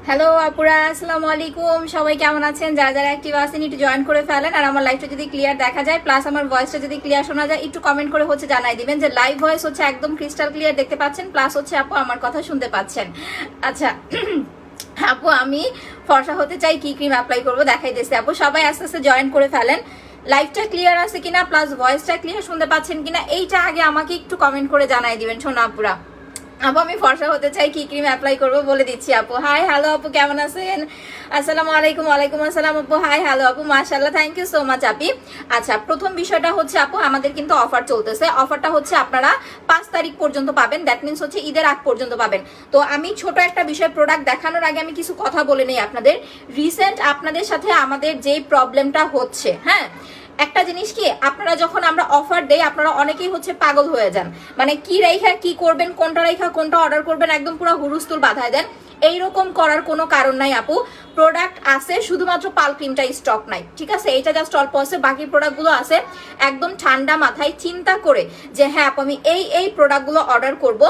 Hello আপুরা, আসসালামু আলাইকুম। সবাই কেমন আছেন? যারা যারা অ্যাক্টিভ আছেন একটু জয়েন করে ফেলেন। আর আমার লাইভটা যদি ক্লিয়ার দেখা যায় প্লাস আমার ভয়েসটা যদি ক্লিয়ার শোনা যায় একটু কমেন্ট করে হচ্ছে জানাই দিবেন যে লাইভ ভয়েস হচ্ছে একদম ক্রিস্টাল ক্লিয়ার দেখতে পাচ্ছেন, প্লাস হচ্ছে আপু আমার কথা শুনতে পাচ্ছেন। আচ্ছা আপু, আমি ফর্সা হতে চাই, কি ক্রিম অ্যাপ্লাই করবো দেখাই দিয়েছি। আপু সবাই আস্তে আস্তে জয়েন করে ফেলেন। লাইভটা ক্লিয়ার আছে কিনা প্লাস ভয়েসটা ক্লিয়ার শুনতে পাচ্ছেন কিনা এইটা আগে আমাকে একটু কমেন্ট করে জানাই দিবেন। শোনো আপুরা, আপু আমি ফর্সা হতে চাই, কি ক্রিম অ্যাপ্লাই করবো বলে দিচ্ছি। আপু হাই হ্যালো আপু, কেমন আছেন? আসসালামু আলাইকুম। ওয়ালাইকুম আসসালাম আপু। হাই হ্যালো আপু, মাশাআল্লাহ, থ্যাংক ইউ সো মাচ আপি। আচ্ছা, প্রথম বিষয়টা হচ্ছে আপু আমাদের কিন্তু অফার চলতেছে। অফারটা হচ্ছে আপনারা 5 তারিখ পর্যন্ত পাবেন, দ্যাট মিনস হচ্ছে ঈদের আগ পর্যন্ত পাবেন। তো আমি ছোট একটা বিষয় প্রোডাক্ট দেখানোর আগে আমি কিছু কথা বলে নেই আপনাদের। রিসেন্ট আপনাদের সাথে আমাদের যে প্রবলেমটা হচ্ছে, হ্যাঁ, একটা জিনিস কি, আপনারা যখন আমরা অফার দেই আপনারা অনেকেই হচ্ছে পাগল হয়ে যান, মানে কি রেখা কি করবেন, কোনটা রেখা কোনটা অর্ডার করবেন, একদম পুরো হুরুস্তুল বাধায় দেন। এইরকম করার কোনো কারণ নাই আপু। প্রোডাক্ট আছে, শুধুমাত্র পাল ক্রিমটা স্টক নাই, ঠিক আছে? এটা জাস্ট অল্প আছে, বাকি প্রোডাক্টগুলো আছে। একদম ঠান্ডা মাথায় চিন্তা করে যে হ্যাঁ আপু আমি এই প্রোডাক্টগুলো অর্ডার করব,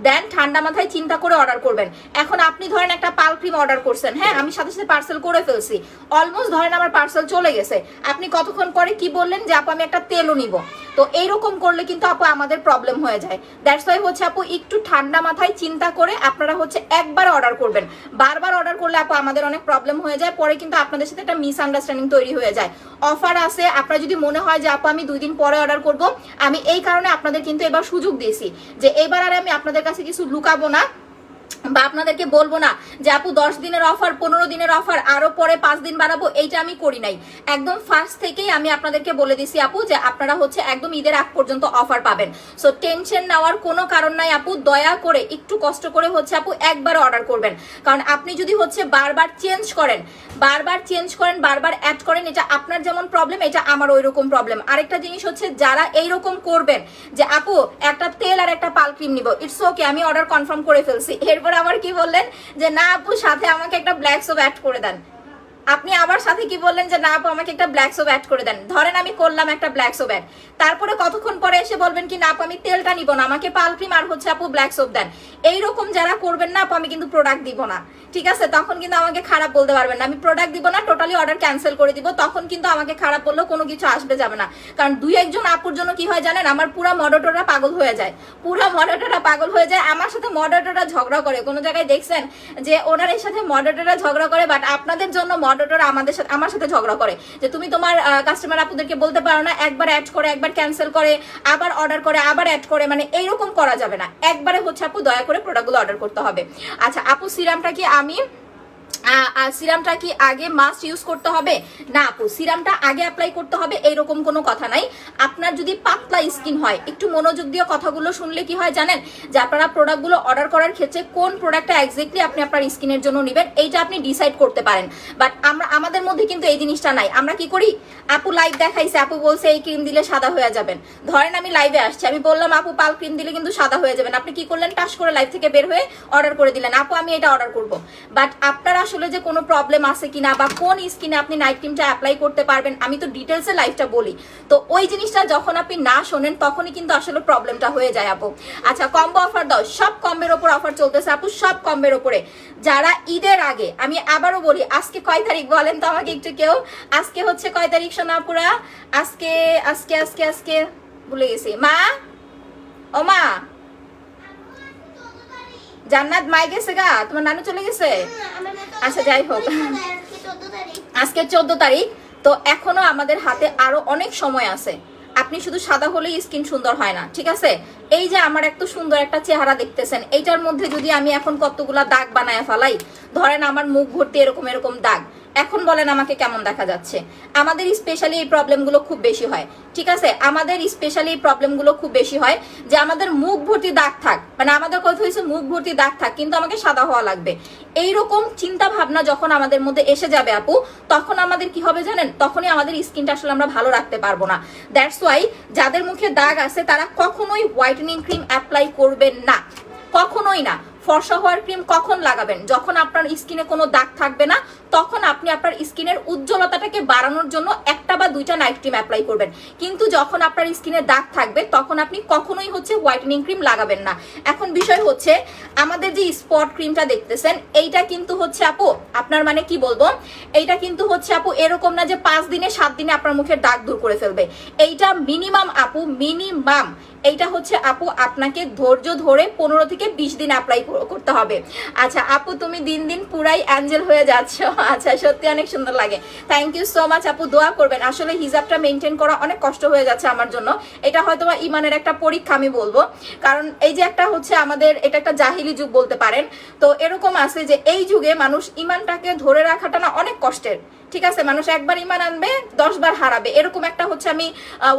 দেন ঠান্ডা মাথায় চিন্তা করে অর্ডার করবেন। এখন আপনি ধরেন একটা পাল ক্রিম অর্ডার করছেন, হ্যাঁ আমি সাথে সাথে পার্সেল করে ফেলছি, অলমোস্ট ধরেন আমার পার্সেল চলে গেছে, আপনি কতক্ষণ পরে কি বললেন যে আপু আমি একটা তেলও নিব। তো এইরকম করলে কিন্তু আপু আমাদের প্রবলেম হয়ে যায়। দ্যাটস ওয়াই হচ্ছে আপু একটু ঠান্ডা মাথায় চিন্তা করে আপনারা হচ্ছে একবার অর্ডার করবেন। বারবার অর্ডার করলে আপু আমাদের অনেক প্রবলেম হয়ে যায়, পরে কিন্তু আপনাদের সাথে একটা মিসআন্ডারস্ট্যান্ডিং তৈরি হয়ে যায়। অফার আছে, আপনারা যদি মনে হয় যে আপু আমি 2 দিন পরে অর্ডার করব, আমি এই কারণে আপনাদের কিন্তু এবার সুযোগ দিয়েছি যে এবার আর আমি আপনাদের কাছে কিছু লুকাবো না বা আপনাদেরকে বলবো না যে আপু 10 দিনের অফার, 15 দিনের অফার, আরো পরে 5 দিন বাড়াবো, এইটা আমি করি নাই। একদম ফার্স্ট থেকেই আমি আপনাদেরকে বলে দিছি আপু যে আপনারা হচ্ছে একদম ঈদের আগ পর্যন্ত অফার পাবেন। সো টেনশন নেওয়ার কোনো কারণ নাই আপু, দয়া করে একটু কষ্ট করে হচ্ছে আপু একবার অর্ডার করবেন। কারণ আপনি যদি হচ্ছে বারবার চেঞ্জ করেন, বারবার অ্যাড করেন, এটা আপনার যেমন প্রবলেম এটা আমার ওই রকম প্রবলেম। আরেকটা জিনিস হচ্ছে যারা এইরকম করবেন যে আপু একটা তেল আর একটা পাল ক্রিম নিব, ইটস ওকে আমি অর্ডার কনফার্ম করে ফেলছি, এরপর আবার কি বললেন যে না আপু সাথে আমাকে একটা ব্ল্যাক সোপ অ্যাড করে দেন। আপনি আবার সাথে কি বললেন যে না আপু আমাকে একটা ব্ল্যাক সোপ অ্যাড করে দেন। ধরেন আমি করলাম একটা ব্ল্যাক সোপ অ্যাড, তারপরে কতক্ষণ পরে এসে বলবেন কি না আপু আমি তেলটা নিব না, আমাকে পাল ক্রিম আর হচ্ছে আপু ব্ল্যাক সোপ দেন। এইরকম যারা করবেন না আপু আমি কিন্তু প্রোডাক্ট দিব না, ঠিক আছে? তখন কিন্তু আমাকে খারাপ বলতে পারবেন না, আমি প্রোডাক্ট দিব না, টোটালি অর্ডার ক্যান্সেল করে দিব। তখন কিন্তু আমাকে খারাপ বললেও কোনো কিছু আসবে যাবে না। কারণ 2-1 আপুর জন্য কি হয় জানেন, আমার পুরো মডারেটররা পাগল হয়ে যায়, আমার সাথে মডারেটররা ঝগড়া করে। কোনো জায়গায় দেখছেন যে ওনার সাথে মডারেটররা ঝগড়া করে, বাট আপনাদের জন্য মডারেটর আমার সাথে ঝগড়া করে যে তুমি তোমার কাস্টমার আপুদেরকে বলতে পারো না, একবার অ্যাড করে একবার ক্যান্সেল করে আবার অর্ডার করে আবার অ্যাড করে, মানে এইরকম করা যাবে না। একবারে হচ্ছে আপু দয়া করে প্রোডাক্টগুলো অর্ডার করতে হবে। আচ্ছা আপু সিরামটা কি আগে মাস্ট ইউজ করতে হবে? না আপু, সিরামটা আগে অ্যাপ্লাই করতে হবে এইরকম কোনো কথা নাই। আপনার যদি পাতলা স্কিন হয়, একটু মনোযোগ দিয়ে কথাগুলো শুনলে কি হয় জানেন, যে আপনারা প্রোডাক্টগুলো অর্ডার করার ক্ষেত্রে কোন প্রোডাক্টটা এক্স্যাক্টলি আপনি আপনার স্কিনের জন্য নেবেন এইটা আপনি ডিসাইড করতে পারেন। বাট আমাদের মধ্যে কিন্তু এই জিনিসটা নাই। আমরা কি করি, আপু লাইভ দেখাইছে, আপু বলছে এই ক্রিম দিলে সাদা হয়ে যাবেন। ধরেন আমি লাইভে আসছি, আমি বললাম আপু পাল ক্রিম দিলে কিন্তু সাদা হয়ে যাবেন, আপনি কি করলেন, টাস করে লাইভ থেকে বের হয়ে অর্ডার করে দিলেন আপু আমি এটা অর্ডার করব। বাট আপনারা আসলে যে কোনো প্রবলেম আছে কিনা বা কোন স্কিনে আপনি নাইট ক্রিমটা অ্যাপ্লাই করতে পারবেন, আমি তো ডিটেলসে লাইভটা বলি, তো ওই জিনিসটা যখন আপনি না শোনেন তখনই কিন্তু আসলে প্রবলেমটা হয়ে যায় আপু। আচ্ছা কম্বো অফার দাও, সব কম্বের ওপর অফার চলতেছে আপু, সব কম্বের ওপরে। যারা ঈদের আগে, আমি আবারও বলি আজকে কয় তারিখ বলেন তো আমাকে একটু কেউ, আজকে হচ্ছে কয় তারিখ সোনা আপুরা, আজকে আজকে আজকে আজকে ভুলে গেছি। মা, ও মা, জান্নাত মাই গেছে গা, তোমার নানু চলে গেছে? আচ্ছা যাই হোক, আজকে 14 তারিখ, তো এখনো আমাদের হাতে আরো অনেক সময় আছে। আপনি শুধু সাদা হলেই স্কিন সুন্দর হয় না, ঠিক আছে? এই যে আমার এত সুন্দর একটা চেহারা দেখতেছেন, এইটার মধ্যে যদি আমি এখন কতগুলা দাগ বানায় ফেলাই, ধরেন আমার মুখ ভর্তি এরকম এরকম দাগ, এখন বলেন আমাকে কেমন দেখা যাচ্ছে? আমাদের স্পেশালি এই প্রবলেমগুলো খুব বেশি হয়, ঠিক আছে? আমাদের স্পেশালি এই প্রবলেমগুলো খুব বেশি হয় যে আমাদের মুখ ভর্তি দাগ থাক, মানে আমাদের কথা হয়েছে মুখ ভর্তি দাগ থাক কিন্তু আমাকে সাদা হওয়া লাগবে। এইরকম চিন্তা ভাবনা যখন আমাদের মধ্যে এসে যাবে আপু, তখন আমাদের কি হবে জানেন, তখনই আমাদের স্কিনটা আসলে আমরা ভালো রাখতে পারবো না। দ্যাটস ওয়াই যাদের মুখে দাগ আছে তারা কখনোই হোয়াইটেনিং ক্রিম অ্যাপ্লাই করবেন না, কখনোই না। ফর্সা হওয়ার ক্রিম কখন লাগাবেন, যখন আপনার স্কিনে কোনো দাগ থাকবে না তখন আপনি আপনার স্কিনের উজ্জ্বলতাটাকে বাড়ানোর জন্য একটা বা দুইটা নাইট ক্রিম অ্যাপ্লাই করবেন। কিন্তু যখন আপনার স্কিনে দাগ থাকবে তখন আপনি কখনোই হচ্ছে হোয়াইটেনিং ক্রিম লাগাবেন না। এখন বিষয় হচ্ছে আমাদের যে স্পট ক্রিমটা দেখতেছেন এইটা কিন্তু হচ্ছে আপু আপনার মানে কি বলবো, এইটা কিন্তু হচ্ছে আপু এরকম না যে 5 দিনে 7 দিনে আপনার মুখের দাগ দূর করে ফেলবে। এইটা মিনিমাম আপু মিনিমাম এইটা হচ্ছে আপু আপনাকে ধৈর্য ধরে 15 থেকে 20 দিন অ্যাপ্লাই করতে হবে। আচ্ছা আপু তুমি দিন দিন পুরাই অ্যাঞ্জেল হয়ে যাচ্ছ। আচ্ছা সত্যি অনেক সুন্দর লাগে, থ্যাংক ইউ সো মাচ আপু। দোয়া করবেন, আসলে হিজাবটা মেনটেন করা অনেক কষ্ট হয়ে যাচ্ছে আমার জন্য। এটা হয়তো ইমানের একটা পরীক্ষা আমি বলবো, কারণ এই যে একটা হচ্ছে আমাদের এটা একটা জাহিলি যুগ বলতে পারেন। তো এরকম আছে যে এই যুগে মানুষ ইমানটাকে ধরে রাখাটা না অনেক কষ্টের, ঠিক আছে? মানুষ একবার ইমান আনবে 10 বার হারাবে, এরকম একটা হচ্ছে আমি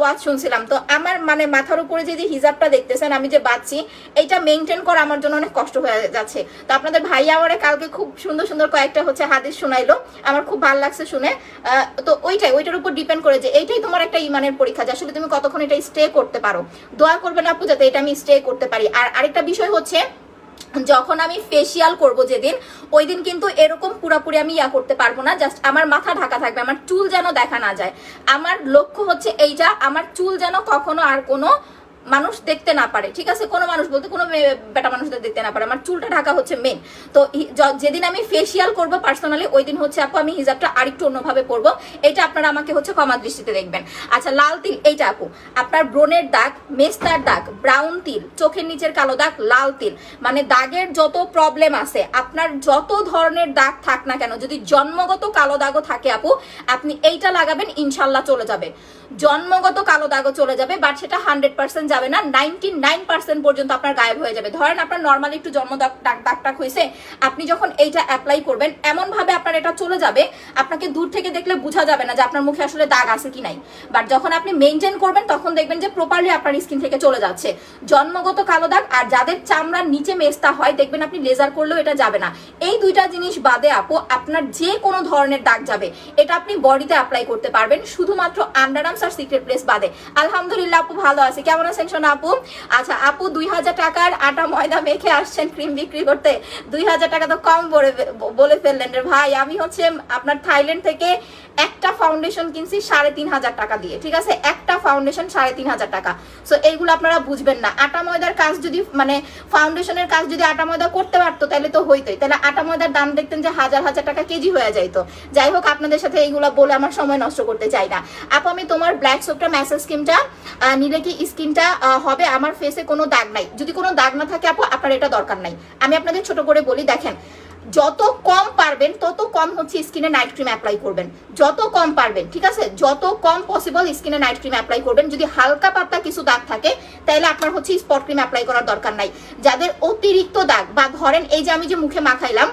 ওয়াজ শুনছিলাম। তো আমার মানে মাথার উপরে যে হিজাবটা দেখতেছেন আমি যে বাঁচছি, এইটা মেনটেন করা আমার জন্য অনেক কষ্ট হয়ে যাচ্ছে। তো আপনাদের ভাইয়া আমারে কালকে খুব সুন্দর সুন্দর কয়েকটা হচ্ছে হাদিস শোনাইলো, আমার খুব ভালো লাগছে শুনে। তো ওইটার উপর ডিপেন্ড করে যে এইটাই তোমার একটা ইমানের পরীক্ষা, যে আসলে তুমি কতক্ষণ এটা স্টে করতে পারো। দোয়া করবেন আপু যাতে এটা আমি স্টে করতে পারি। আর আরেকটা বিষয় হচ্ছে যখন আমি ফেসিয়াল করব যেদিন, ওই দিন কিন্তু এরকম পুরাপুরি আমি করতে পারবো না, জাস্ট আমার মাথা ঢাকা থাকবে, আমার চুল যেন দেখা না যায়। আমার লক্ষ্য হচ্ছে এইটা, আমার চুল যেন কখনো আর কোনো মানুষ দেখতে না পারে, ঠিক আছে? কোনো মানুষ বলতে কোনো বেটা মানুষদের দেখতে না পারে, আমার চুলটা ঢাকা হচ্ছে মেন। তো যেদিন আমি ফেসিয়াল করব পার্সোনালি, ওই দিন হচ্ছে আপু আমি হিজাবটা আরেকটু অন্যভাবে পরবো। এটা আপনারা আমাকে হচ্ছে ক্ষমা দৃষ্টিতে দেখবেন। আচ্ছা লাল তিল, এইটা আপু আপনার ব্রণের দাগ, মেস্তার দাগ, ব্রাউন তিল, চোখের নিচের কালো দাগ, লাল তিল, মানে দাগের যত প্রবলেম আছে, আপনার যত ধরনের দাগ থাক না কেন, যদি জন্মগত কালো দাগও থাকে আপু, আপনি এইটা লাগাবেন ইনশাল্লাহ চলে যাবে। জন্মগত কালো দাগও চলে যাবে, বাট সেটা 100% যাবে না, 99% পর্যন্ত আপনার গায়েব হয়ে যাবে। ধরেন আপনার নর্মালি একটু জন্ম দাগ হয়েছে, আপনি যখন এইটা অ্যাপ্লাই করবেন এমন ভাবে আপনার এটা চলে যাবে, আপনাকে দূর থেকে দেখলে বোঝা যাবে না যে আপনার মুখে আসলে দাগ আছে কি নাই। বাট যখন আপনি মেনটেন করবেন তখন দেখবেন যে প্রপারলি আপনার স্কিন থেকে চলে যাচ্ছে জন্মগত কালো দাগ। আর যাদের চামড়ার নিচে মেস্তা হয় দেখবেন আপনি লেজার করলেও এটা যাবে না। এই দুইটা জিনিস বাদে আপু আপনার যে কোনো ধরনের দাগ যাবে, এটা আপনি বডিতে অ্যাপ্লাই করতে পারবেন, শুধুমাত্র আন্ডারআর্মস আর সিক্রেট প্লেস বাদে। আলহামদুলিল্লাহ আপু ভালো আছে, কেমন আছেন সোনা আপু? আচ্ছা আপু 2000 টাকার আটা ময়দা মেখে আসছেন ক্রিম বিক্রি করতে, 2000 টাকা তো কম বলে ফেললেন রে ভাই। আমি হচ্ছে আপনার থাইল্যান্ড থেকে একটা ফাউন্ডেশন কিনছি 3500 টাকা দিয়ে, ঠিক আছে? একটা ফাউন্ডেশন 3500 টাকা। সো এইগুলো আপনারা বুঝবেন না। আটা ময়দার কাজ যদি মানে ফাউন্ডেশনের কাজ যদি আটা ময়দা করতে পারতো তাহলে তো হইতোই, তাহলে আটা ময়দার দাম দেখতেন যে হাজার হাজার টাকা কেজি হয়ে যাইতো। যাই হোক আপনাদের সাথে এইগুলো বলে আমার সময় নষ্ট করতে চাই না। আপু আমি তোমার ব্ল্যাক সোপটা ম্যাসেজ ক্রিমটা নিলে কি স্কিনটা হবে? আমার ফেসে কোনো দাগ নাই, যদি কোনো দাগ না থাকে আপু আপনার এটা দরকার নাই। আমি আপনাদের ছোট করে বলি, দেখেন যত কম পারবেন তত কম হচ্ছে স্কিনে নাইট ক্রিম অ্যাপ্লাই করবেন, যত কম পারবেন, ঠিক আছে? যত কম পসিবল স্কিনে নাইট ক্রিম অ্যাপ্লাই করবেন। যদি হালকা পাতলা কিছু দাগ থাকে তাহলে আপনার হচ্ছে স্পট ক্রিম অ্যাপ্লাই করার দরকার নাই। যাদের অতিরিক্ত দাগ, বা ধরেন এই যে আমি যে মুখে মাখাইলাম,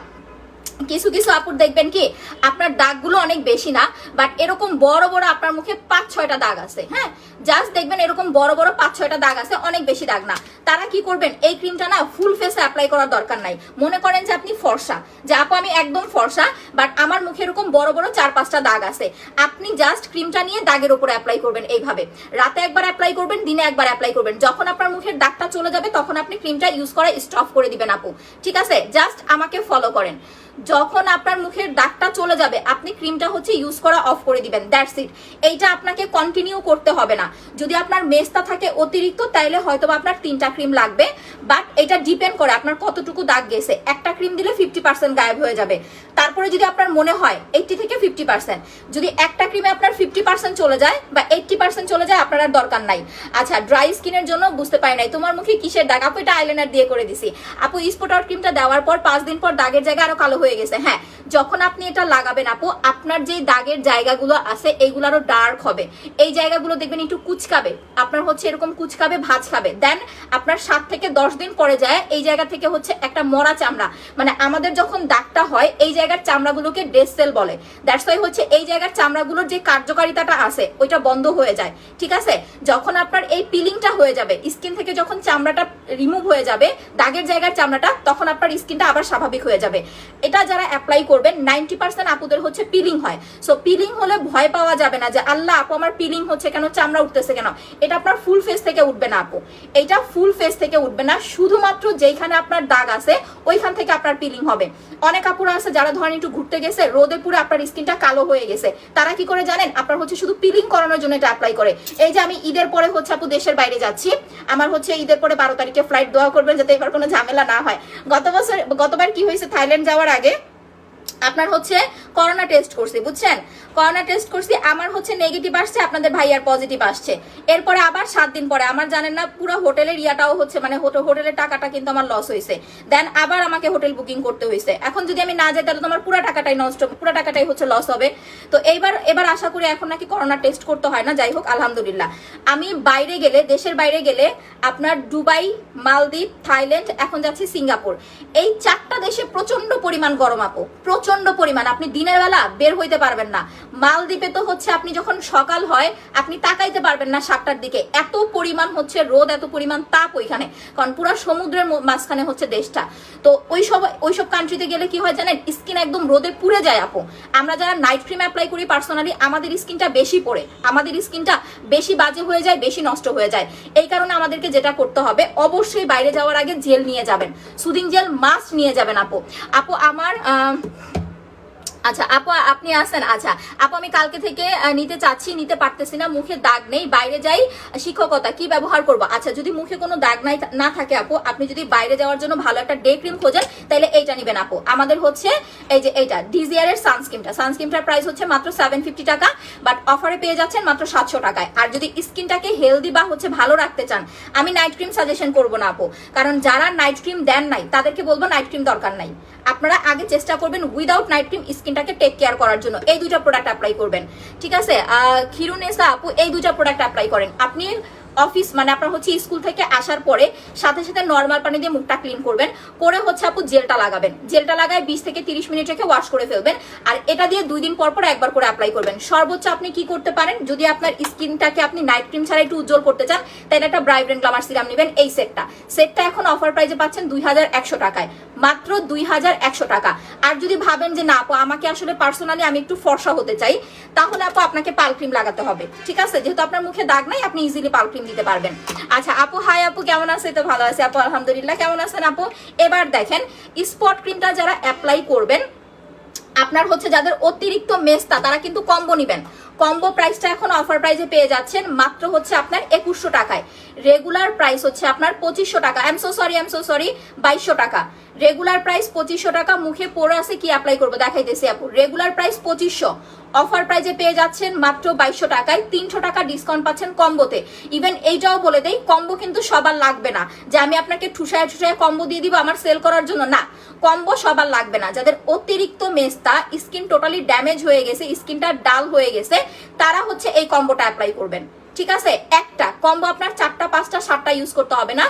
কিছু কিছু আপুর দেখবেন কি আপনার দাগগুলো অনেক বেশি না, বাট এরকম বড় বড় আপনার মুখে 5-6টা দাগ আছে, হ্যাঁ জাস্ট দেখবেন এরকম বড় বড় 5-6টা দাগ আছে, অনেক বেশি দাগ না। তারা কি করবেন, এই ক্রিমটা না ফুল ফেসে অ্যাপ্লাই করার দরকার নাই। মনে করেন যে আপনি ফর্সা, যে আপু আমি একদম ফর্সা, বাট আমার মুখে এরকম বড় বড় 4-5টা দাগ আছে, আপনি জাস্ট ক্রিমটা নিয়ে দাগের উপরে অ্যাপ্লাই করবেন। এইভাবে রাতে একবার অ্যাপ্লাই করবেন, দিনে একবার অ্যাপ্লাই করবেন। যখন আপনার মুখের দাগটা চলে যাবে তখন আপনি ক্রিমটা ইউজ করা স্টপ করে দিবেন আপু, ঠিক আছে? জাস্ট আমাকে ফলো করেন। যখন আপনার মুখের দাগটা চলে যাবে আপনি ক্রিমটা হচ্ছে ইউজ করা অফ করে দিবেন, দ্যাটস ইট। এইটা আপনাকে কন্টিনিউ করতে হবে না। যদি আপনার মেস্তা থাকে অতিরিক্ত তাইলে হয়তো আপনার 3টা ক্রিম লাগবে, বাট এটা ডিপেন্ড করে আপনার কতটুকু দাগ গেছে। একটা ক্রিম দিলে 50% গায়েব হয়ে যাবে। তারপরে যদি আপনার মনে হয় 80 থেকে 50%, যদি একটা ক্রিমে আপনার 50% চলে যায় বা 80% চলে যায় আপনার আর দরকার নাই। আচ্ছা ড্রাই স্কিনের জন্য বুঝতে পারি নাই তোমার মুখে কিসের দাগ আপু? এটা আইলাইনার দিয়ে করে দিছি আপু। স্পট ক্রিমটা দেওয়ার পর 5 দিন পর দাগের জায়গা আরো কালো হয়ে গেছে। হ্যাঁ যখন আপনি এটা লাগাবেন আপু আপনার যে দাগের জায়গাগুলো আছে এইগুলো আরো ডার্ক হবে, এই জায়গাগুলো দেখবেন একটু কুচকাবে, আপনার হচ্ছে এরকম কুচকাবে, ভাঁজ খাবে। দেন আপনার 7 থেকে 10 দিন পরে যায় এই জায়গা থেকে হচ্ছে একটা মরা চামড়া, মানে আমাদের যখন দাগটা হয় এই জায়গার চামড়াগুলোকে ডেড সেল বলে। দ্যাটস ওয়াই হচ্ছে এই জায়গার চামড়াগুলোর যে কার্যকারিতাটা আছে ওইটা বন্ধ হয়ে যায়, ঠিক আছে? যখন আপনার এই পিলিংটা হয়ে যাবে স্কিন থেকে, যখন চামড়াটা রিমুভ হয়ে যাবে দাগের জায়গার চামড়াটা, তখন আপনার স্কিনটা আবার স্বাভাবিক হয়ে যাবে। এটা এটা যারা অ্যাপ্লাই করবেন 90% আপুদের হচ্ছে পিলিং হয়। সো পিলিং হলে ভয় পাওয়া যাবে না যে আল্লাহ আপু আমার পিলিং হচ্ছে কেন, চামড়া উঠতেছে কেন। এটা আপনার ফুল ফেস থেকে উঠবে না আপু, এটা ফুল ফেস থেকে উঠবে না, শুধুমাত্র যেখানে আপনার দাগ আছে ওইখান থেকে আপনার পিলিং হবে। অনেক আপুরা আছে যারা ধরেন একটু ঘুরতে গেছে, রোদে পুরো আপনার স্কিনটা কালো হয়ে গেছে, তারা কি করে জানেন, আপনার হচ্ছে শুধু পিলিং করানোর জন্য এটা অ্যাপ্লাই করে। এই যে আমি ঈদের পরে হচ্ছে আপু দেশের বাইরে যাচ্ছি, আমার হচ্ছে ঈদের পরে 12 তারিখে ফ্লাইট, দোয়া করবেন যাতে এবার কোনো ঝামেলা না হয়। গতবার কি হয়েছে, থাইল্যান্ড যাওয়ার আগে আপনার হচ্ছে করোনা টেস্ট করছি, বুঝছেন, করোনা টেস্ট করছি, আমার হচ্ছে নেগেটিভ আসছে, আপনাদের ভাইয়ার পজিটিভ আসছে। এরপরে আবার 7 দিন পরে আমার জানেন না পুরো হোটেলের ইয়াটাও হচ্ছে মানে হোটেলের টাকাটা কিন্তু আমার লস হয়েছে, দেন আবার আমাকে হোটেল বুকিং করতে হয়েছে। এখন যদি আমি না যাই তাহলে তো আমার পুরো টাকাটাই নষ্ট, পুরো টাকাটাই হচ্ছে লস হবে। তো এবার আশা করি এখন নাকি করোনা টেস্ট করতে হয় না, যাই হোক আলহামদুলিল্লাহ। আমি বাইরে গেলে, দেশের বাইরে গেলে আপনার দুবাই, মালদ্বীপ, থাইল্যান্ড, এখন যাচ্ছি সিঙ্গাপুর, এই 4টা দেশে প্রচন্ড পরিমাণ গরম আপু, প্রচন্ড পরিমাণ, আপনি দিনের বেলা বের হইতে পারবেন না। মালদ্বীপে তো হচ্ছে আপনি যখন সকাল হয় আপনি তাকাইতে পারবেন না 7টার দিকে, এত পরিমাণ হচ্ছে রোদ, এত পরিমাণ তাপ ওইখানে, কারণ পুরো সমুদ্রের মাঝখানে হচ্ছে দেশটা। তো ওইসব কান্ট্রিতে গেলে কি হয় জানেন, স্কিন একদম রোদে পুড়ে যায় আপু। আমরা যারা নাইট ক্রিম অ্যাপ্লাই করি পার্সোনালি, আমাদের স্কিনটা বেশি পড়ে, আমাদের স্কিনটা বেশি বাজে হয়ে যায়, বেশি নষ্ট হয়ে যায়। এই কারণে আমাদেরকে যেটা করতে হবে, অবশ্যই বাইরে যাওয়ার আগে জেল নিয়ে যাবেন, সুদিং জেল মাস্ট নিয়ে যাবেন আপু। আমার আচ্ছা আপু আপনি আসেন, আচ্ছা আপু আমি কালকে থেকে নিতে চাচ্ছি, নিতে পারতেছি না, মুখে দাগ নেই, বাইরে যাই শিক্ষকতা কি ব্যবহার করব। আচ্ছা যদি মুখে কোনো দাগ না থাকে আপু, আপনি যদি বাইরে যাওয়ার জন্য ভালো একটা ডে ক্রিম খোঁজেন তাহলে এইটা নেবেন আপু। আমাদের হচ্ছে এই যে এইটা ডিজিআর এর সানস্ক্রিনটার প্রাইস হচ্ছে মাত্র 750 টাকা, বাট অফারে পেয়ে যাচ্ছেন মাত্র 700 টাকায়। আর যদি স্কিনটাকে হেলদি বা হচ্ছে ভালো রাখতে চান, আমি নাইট ক্রিম সাজেশন করব না আপু, কারণ যারা নাইট ক্রিম দেন নাই তাদেরকে বলবো নাইট ক্রিম দরকার নাই। আপনারা আগে চেষ্টা করবেন উইদাউট নাইট ক্রিম স্কিনটাকে টেক কেয়ার করার জন্য এই 2টা প্রোডাক্ট অ্যাপ্লাই করবেন, ঠিক আছে। খিরুনেসা আপু এই 2টা প্রোডাক্ট অ্যাপ্লাই করেন। আপনি অফিস মানে আপনার হচ্ছে স্কুল থেকে আসার পরে সাথে সাথে নর্মাল পানি দিয়ে মুখটা ক্লিন করবেন, করে হচ্ছে আপু জেলটা লাগাবেন, জেলটা লাগায় 20 থেকে 30 মিনিট রেখে ওয়াশ করে ফেলবেন। আর এটা দিয়ে 2 দিন পর পর একবার করে অ্যাপ্লাই করবেন। সর্বোচ্চ আপনি কি করতে পারেন, যদি আপনার স্কিনটাকে আপনি নাইট ক্রিম ছাড়া একটু উজ্জ্বল করতে চান, তাহলে একটা ব্রাইট এন্ড গ্ল্যামার সিরাম নেবেন। এই সেটটা এখন অফার প্রাইসে পাচ্ছেন 2100 টাকায়, মাত্র 2100 টাকা। আর যদি ভাবেন যে না আপু আমাকে আসলে পার্সোনালি আমি একটু ফর্সা হতে চাই, তাহলে আপু আপনাকে পাল ক্রিম লাগাতে হবে, ঠিক আছে, যেহেতু আপনার মুখে দাগ নাই আপনি ইজিলি পাল ক্রিম দিতে পারবেন। আচ্ছা আপু হাই আপু কেমন আছে, তো ভালো আছে আপু আলহামদুলিল্লাহ, কেমন আছেন আপু। এবার দেখেন স্পট ক্রিমটা যারা অ্যাপ্লাই করবেন, আপনার হচ্ছে যাদের অতিরিক্ত মেস্তা তারা কিন্তু কম্বো নিবেন। কম্বো প্রাইসটা এখন অফার প্রাইসে পেয়ে যাচ্ছেন মাত্র হচ্ছে আপনার 2100 টাকায়। রেগুলার প্রাইস হচ্ছে আপনার 2500 টাকা, আই এম সো সরি 2200 টাকা। রেগুলার প্রাইস 2500 টাকা। মুখে পড়ে আছে কি অ্যাপ্লাই করবো দেখাইতেছি আপু। রেগুলার প্রাইস 2500, অফার প্রাইসে পেয়ে যাচ্ছেন মাত্র 2200 টাকায়। 300 টাকা ডিসকাউন্ট পাচ্ছেন কম্বোতে। ইভেন এইটাও বলে দেই, কম্বো কিন্তু সবার লাগবে না যে আমি আপনাকে ঠুসায় কম্বো দিয়ে দিব আমার সেল করার জন্য, না, কম্বো সবার লাগবে না। যাদের অতিরিক্ত মেস্তা, স্কিন টোটালি ড্যামেজ হয়ে গেছে, স্কিনটা ডাল হয়ে গেছে, তারা হচ্ছে এই কম্বোটা অ্যাপ্লাই করবেন, ঠিক আছে। একটা কম্বো আপনার 4টা 5টা 7টা ইউজ করতে হবে না।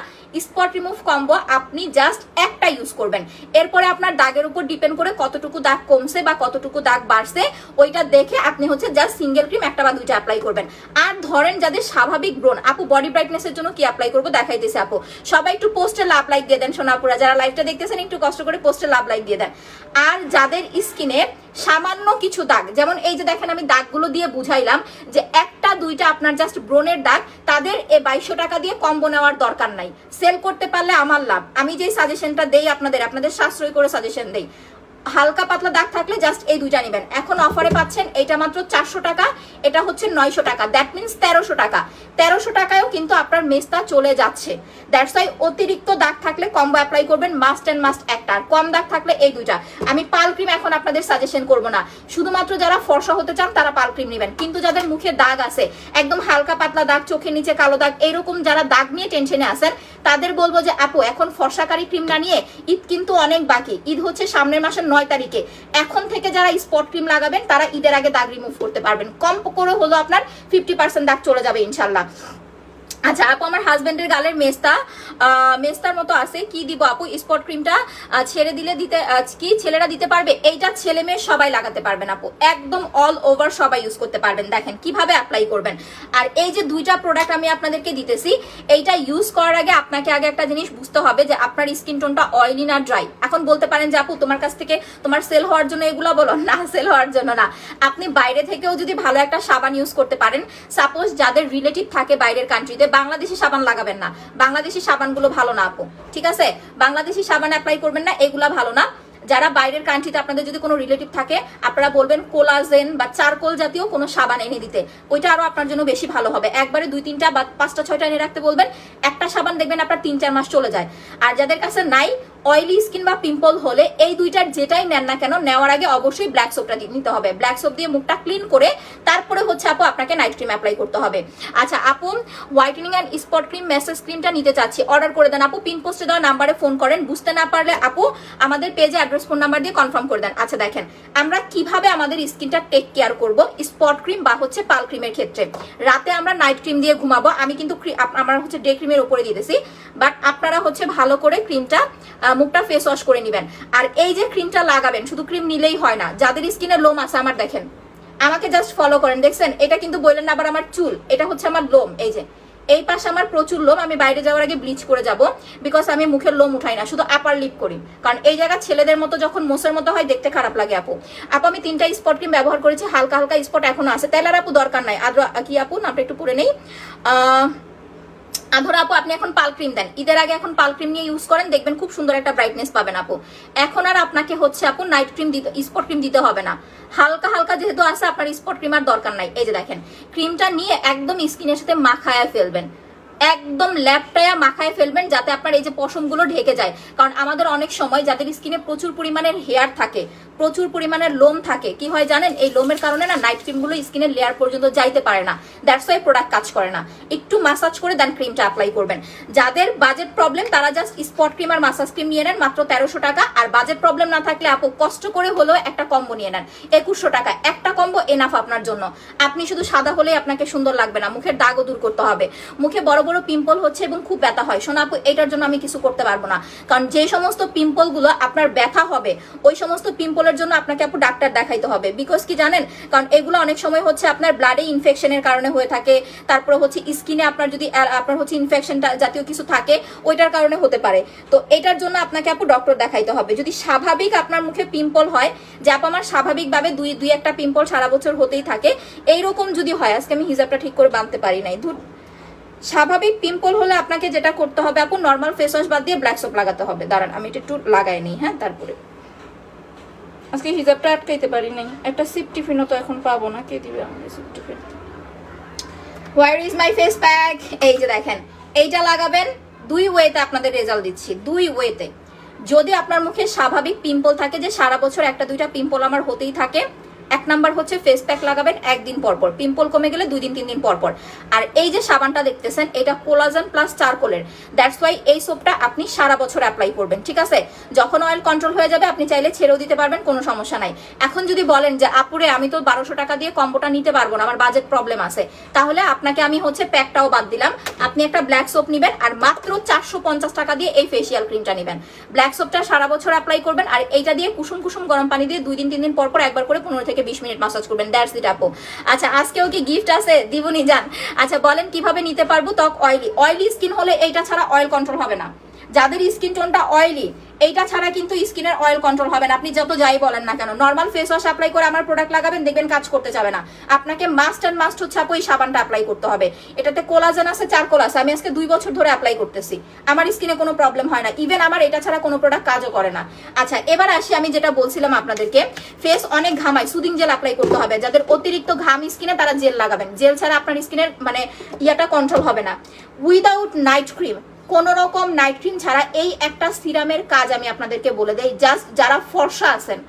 স্পট রিমুভ কম্বো আপনি জাস্ট একটা ইউজ করবেন। এরপরে আপনার দাগের উপর ডিপেন্ড করে কতটুকু দাগ কমছে বা কতটুকু দাগ বাড়ছে ওইটা দেখে আপনি হচ্ছে জাস্ট সিঙ্গেল ক্রিম 1টা বা 2টা অ্যাপ্লাই করবেন। আর ধরেন যাদের স্বাভাবিক ব্রণ, আপু বডি ব্রাইটনেসের জন্য কি অ্যাপ্লাই করবো দেখাইতেছে আপু। সবাই একটু পোস্টে লাভ লাইক দিয়ে দেন সোনাপুরা, যারা লাইভটা দেখতেছেন একটু কষ্ট করে পোস্টে লাভ লাইক দিয়ে দেন। আর যাদের স্কিনে সামান্য কিছু দাগ, যেমন এই যে দেখেন আমি দাগগুলো দিয়ে বুঝাইলাম যে 1টা 2টা আপনার জাস্ট ব্রণের দাগ, তাদের এই 2200 টাকা দিয়ে কম্বো নেওয়ার দরকার নাই। সেল করতে পারলে আমার লাভ। আমি যেই সাজেশনটা দেই আপনাদের সাশ্রয় করে সাজেশন দেই। হালকা পাতলা দাগ থাকলে জাস্ট এই 2টা নেবেন। এখন অফারে পাচ্ছেন এটা মাত্র 400 টাকা, এটা হচ্ছে 900 টাকা, দ্যাট মিনস 1300 টাকা। 1300 টাকায়ও কিন্তু আপনার মেস্তা চলে যাচ্ছে। দ্যাটস ওয়াই অতিরিক্ত দাগ থাকলে কম্বো অ্যাপ্লাই করবেন মাস্ট এন্ড মাস্ট একটা, আর কম দাগ থাকলে এই 2টা। আমি পাল ক্রিম এখন আপনাদের সাজেশন করব না, শুধুমাত্র যারা ফর্সা হতে চান তারা পাল ক্রিম নেবেন। কিন্তু যাদের মুখে দাগ আছে, একদম হালকা পাতলা দাগ, চোখের নিচে কালো দাগ, এইরকম যারা দাগ নিয়ে টেনশনে আছেন, তাদের বলবো যে আপু এখন ফর্সাকারী ক্রিম না নিয়ে, ঈদ কিন্তু অনেক বাকি, ঈদ হচ্ছে সামনের মাসের 9 তারিখে, এখন থেকে যারা স্পট ক্রিম লাগাবেন তারা ঈদের আগে দাগ রিমুভ করতে পারবেন। কম করে হলো আপনার 50% দাগ চলে যাবে ইনশাল্লাহ। আচ্ছা আপু, আমার হাজবেন্ডের গালের মেস্তার মতো আছে, কি দিব আপু? স্পট ক্রিমটা ছেড়ে দিলে কি ছেলেরা দিতে পারবে? এইটা ছেলে মেয়ে সবাই লাগাতে পারবেন আপু, একদম অল ওভার সবাই ইউজ করতে পারবেন। দেখেন কিভাবে অ্যাপ্লাই করবেন। আর এই যে দুইটা প্রোডাক্ট আমি আপনাদেরকে দিতেছি, এইটা ইউজ করার আগে আপনাকে আগে একটা জিনিস বুঝতে হবে যে আপনার স্কিন টোনটা অয়েলি না ড্রাই। এখন বলতে পারেন যে আপু তোমার কাছ থেকে তোমার সেল হওয়ার জন্য এগুলো বলো, না সেল হওয়ার জন্য না। আপনি বাইরে থেকেও যদি ভালো একটা সাবান ইউজ করতে পারেন, সাপোজ যাদের রিলেটিভ থাকে বাইরের কান্ট্রিতে, বাংলাদেশি সাবান লাগাবেন না, বাংলাদেশি সাবানগুলো ভালো না আপু, ঠিক আছে? বাংলাদেশি সাবান অ্যাপ্লাই করবেন না, এগুলা ভালো না। যারা বাইরের কান্ট্রিতে আপনাদের যদি কোনো রিলেটিভ থাকে, আপনারা বলবেন কোলাজেন বা চারকোল জাতীয় কোনো সাবান এনে দিতে, ওইটা আরো আপনার জন্য বেশি ভালো হবে। একবারে 2-3টা বা 5টা-6টা এনে রাখতে বলবেন, একটা সাবান দেখবেন আপনার 3-4 মাস চলে যায়। আর যাদের কাছে নাই, অয়েলি স্কিন বা পিম্পল হলে এই দুইটার যেটাই নেন না কেন, নেওয়ার আগে অবশ্যই ব্ল্যাক সোপটা নিতে হবে। ব্ল্যাক সোপ দিয়ে মুখটা ক্লিন করে তারপরে হচ্ছে আপু আপনাকে নাইট ক্রিম অ্যাপ্লাই করতে হবে। আচ্ছা আপু, whitening and spot cream message ক্রিমটা নিতে চাচ্ছি, অর্ডার করে দেন আপু। পিন পোস্টে দেওয়া নাম্বারে ফোন করেন, বুঝতে না পারলে আপু আমাদের পেজে অ্যাড্রেস ফোন নাম্বার দিয়ে কনফার্ম করে দেন। আচ্ছা দেখেন আমরা কিভাবে আমাদের স্কিনটা টেক কেয়ার করব স্পট ক্রিম বা হচ্ছে পাল ক্রিমের ক্ষেত্রে। রাতে আমরা নাইট ক্রিম দিয়ে ঘুমাবো, আমি কিন্তু আমার হচ্ছে ডে ক্রিমের উপরে দিতেছি, বাট আপনারা হচ্ছে ভালো করে ক্রিমটা মুখটা ফেস ওয়াশ করে নেবেন। আর এই যে ক্রিমটা লাগাবেন, শুধু ক্রিম নিলেই হয় না। যাদের স্কিনে লোম আছে, আমার দেখেন, আমাকে জাস্ট ফলো করেন, দেখছেন? এটা কিন্তু বললেন না আবার আমার চুল, এটা হচ্ছে আমার লোম। এই যে এই পাশে আমার প্রচুর লোম, আমি বাইরে যাওয়ার আগে ব্লিচ করে যাব, বিকজ আমি মুখের লোম উঠাই না, শুধু আপার লিপ করি, কারণ এই জায়গা ছেলেদের মতো যখন মোসের মতো হয় দেখতে খারাপ লাগে আপু। আমি 3টা স্পট ক্রিম ব্যবহার করেছি, হালকা হালকা স্পট এখনো আছে। তেলার আপু দরকার নাই, আদ্র কি আপু নামটা একটু পরে নেই। আধরা আপু আপনি এখন পাল ক্রিম দেন, ঈদের আগে এখন পাল ক্রিম নিয়ে ইউজ করেন, দেখবেন খুব সুন্দর একটা ব্রাইটনেস পাবেন আপু। এখন আর আপনাকে হচ্ছে আপু নাইট ক্রিম দিতে, স্পট ক্রিম দিতে হবে না, হালকা হালকা যেহেতু আছে আপনার স্পট ক্রিম আর দরকার নাই। এই যে দেখেন ক্রিমটা নিয়ে একদম স্কিনের সাথে মাখায়া ফেলবেন, একদম ল্যাপটায়া মাখায় ফেলবেন, যাতে আপনার এই যে পশমগুলো ঢেকে যায়। কারণ আমাদের অনেক সময় যাদের স্কিনে প্রচুর পরিমাণের হেয়ার থাকে, প্রচুর পরিমাণের লোম থাকে, কি হয় জানেন? এই লোমের কারণে না নাইট ক্রিমগুলো স্কিনের লেয়ার পর্যন্ত যাইতে পারে না, দ্যাটস ওয়াই প্রোডাক্ট কাজ করে না। একটু মাসাজ করে দেন ক্রিমটা অ্যাপ্লাই করবেন। যাদের বাজেট প্রবলেম তারা জাস্ট স্পট ক্রিম আর মাসাজ ক্রিম নিয়ে নেন, মাত্র 1300 টাকা। আর বাজেট প্রবলেম না থাকলে আপু কষ্ট করে হলেও একটা কম্বো নিয়ে নেন, 2100 টাকা। একটা কম্বো এনাফ আপনার জন্য। আপনি শুধু সাদা হলেই আপনাকে সুন্দর লাগবে না, মুখের দাগও দূর করতে হবে। মুখে বড় বড় পিম্পল হচ্ছে এবং খুব ব্যথা হয়, শোনা আপু এটার জন্য আমি কিছু করতে পারবো না, কারণ যে সমস্ত পিম্পল গুলো আপনার ব্যথা হবে, ওই সমস্ত পিম্পলের জন্য আপনাকে আপু ডাক্তার দেখাইতে হবে। বিকজ কি জানেন? কারণ এগুলো অনেক সময় হচ্ছে আপনার ব্লাডে ইনফেকশনের কারণে হয়ে থাকে, তারপরে হচ্ছে স্কিনে আপনার যদি আপনার হচ্ছে ইনফেকশনটা জাতীয় কিছু থাকে, ওইটার কারণে হতে পারে। তো এটার জন্য আপনাকে আপু ডক্টর দেখাইতে হবে। যদি স্বাভাবিক আপনার মুখে পিম্পল হয়, যে আপু আমার স্বাভাবিকভাবে দুই একটা পিম্পল সারা বছর হতেই থাকে, এইরকম যদি হয়, আজকে আমি হিজাবটা ঠিক করে বাঁধতে পারি নাই, স্বাভাবিক পিম্পল হলে আপনাকে যেটা করতে হবে আপু, নর্মাল ফেস ওয়াশ বাদ দিয়ে ব্ল্যাক সোপ লাগাতে হবে। দাঁড়ান আমি এটা একটু লাগাই নিই, হ্যাঁ। তারপরে আজকে হিজাবটা আটকাইতে পারি নাই, একটা সিপ টিফিনও তো এখন পাবো না, কে দিবে আমাকে sheep tiffin? Where is my face pack? এই যে দেখেন, এইটা লাগাবেন। 2 ওয়েতে আপনাদের রেজাল্ট দিচ্ছি, 2 ওয়েতে। যদি আপনার মুখে স্বাভাবিক পিম্পল থাকে, যে সারা বছর 1-2টা পিম্পল আমার হতেই থাকে, 1 নাম্বার হচ্ছে ফেস প্যাক লাগাবেন একদিন পর পর, পিম্পল কমে গেলে 2 দিন 3 দিন পর পর। আর এই যে সাবানটা দেখতেছেন, এটা কোলাজেন প্লাস চারকোলের, দ্যাটস ওয়াই এই সোপটা আপনি সারা বছর অ্যাপ্লাই করবেন, ঠিক আছে? যখন অয়েল কন্ট্রোল হয়ে যাবে আপনি চাইলে ছেড়েও দিতে পারবেন, কোনো সমস্যা নাই। এখন যদি বলেন যে আপুরে আমি তো 1200 টাকা দিয়ে কম্বোটা নিতে পারবো না, আমার বাজেট প্রবলেম আছে, তাহলে আপনাকে আমি হচ্ছে প্যাকটাও বাদ দিলাম। আপনি একটা ব্ল্যাক সোপ নেবেন আর মাত্র 450 টাকা দিয়ে এই ফেসিয়াল ক্রিমটা নেবেন। ব্ল্যাক সোপটা সারা বছর অ্যাপ্লাই করবেন, আর এইটা দিয়ে কুসুম কুসুম গরম পানি দিয়ে 2 দিন 3 দিন পর পর একবার করে 15 থেকে 20 মিনিট মাসাজ করবেন, দ্যাটস ইট আপু। আচ্ছা আজকেও কি গিফট আছে? দিবনি জান। আচ্ছা বলেন কিভাবে নিতে পারবো? ত্বক অয়েলি স্কিন হলে এইটা ছাড়া অয়েল কন্ট্রোল হবে না। যাদের স্কিন টোনটা অয়েলি, এইটা ছাড়া কিন্তু স্কিনের অয়েল কন্ট্রোল হবে না, আপনি যত যাই বলেন না কেন। নর্মাল ফেস ওয়াশ অ্যাপ্লাই করে আমার প্রোডাক্ট লাগাবেন, দেখবেন কাজ করতে যাবে না। আপনাকে মাস্ট অ্যান্ড মাস্ট হচ্ছে আপু এই সাবানটা অ্যাপ্লাই করতে হবে। এটাতে কোলাজেন আছে, চারকোল আছে, আমি আজকে 2 বছর ধরে অ্যাপ্লাই করতেছি, আমার স্কিনে কোনো প্রবলেম হয় না। ইভেন আমার এটা ছাড়া কোনো প্রোডাক্ট কাজও করে না। আচ্ছা এবার আসি, আমি যেটা বলছিলাম আপনাদেরকে, ফেস অনেক ঘামায়, সুদিং জেল অ্যাপ্লাই করতে হবে। যাদের অতিরিক্ত ঘাম স্কিনে তারা জেল লাগাবেন, জেল ছাড়া আপনার স্কিনের মানে ইয়াটা কন্ট্রোল হবে না। উইদাউট নাইট ক্রিম, কোন রকম নাইট ক্রিম ছাড়া এই একটা সিরামের কাজ আমি আপনাদেরকে বলে দেই। জাস্ট যারা ফর্সা আছেন,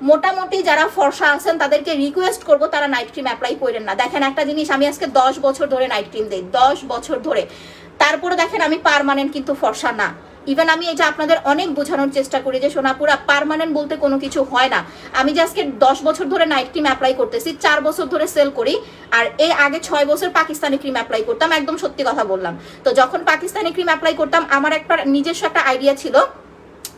মোটামুটি যারা ফর্সা আছেন, তাদেরকে রিকোয়েস্ট করবো তারা নাইট ক্রিম অ্যাপ্লাই করেন না। দেখেন একটা জিনিস, আমি আজকে 10 বছর ধরে নাইট ক্রিম দিই, 10 বছর ধরে। তারপরে দেখেন আমি পার্মানেন্ট কিন্তু ফর্সা না। ইভেন আমি এটা আপনাদের অনেক বোঝানোর চেষ্টা করি যে সোনাপুরা পার্মানেন্ট বলতে কোনো কিছু হয় না। আমি যে আজকে 10 বছর ধরে নাইট ক্রিম অ্যাপ্লাই করতেছি, 4 বছর ধরে সেল করি, আর এই আগে 6 বছর পাকিস্তানি ক্রিম অ্যাপ্লাই করতাম, একদম সত্যি কথা বললাম। তো যখন পাকিস্তানি ক্রিম অ্যাপ্লাই করতাম আমার একটা নিজস্ব একটা আইডিয়া ছিল,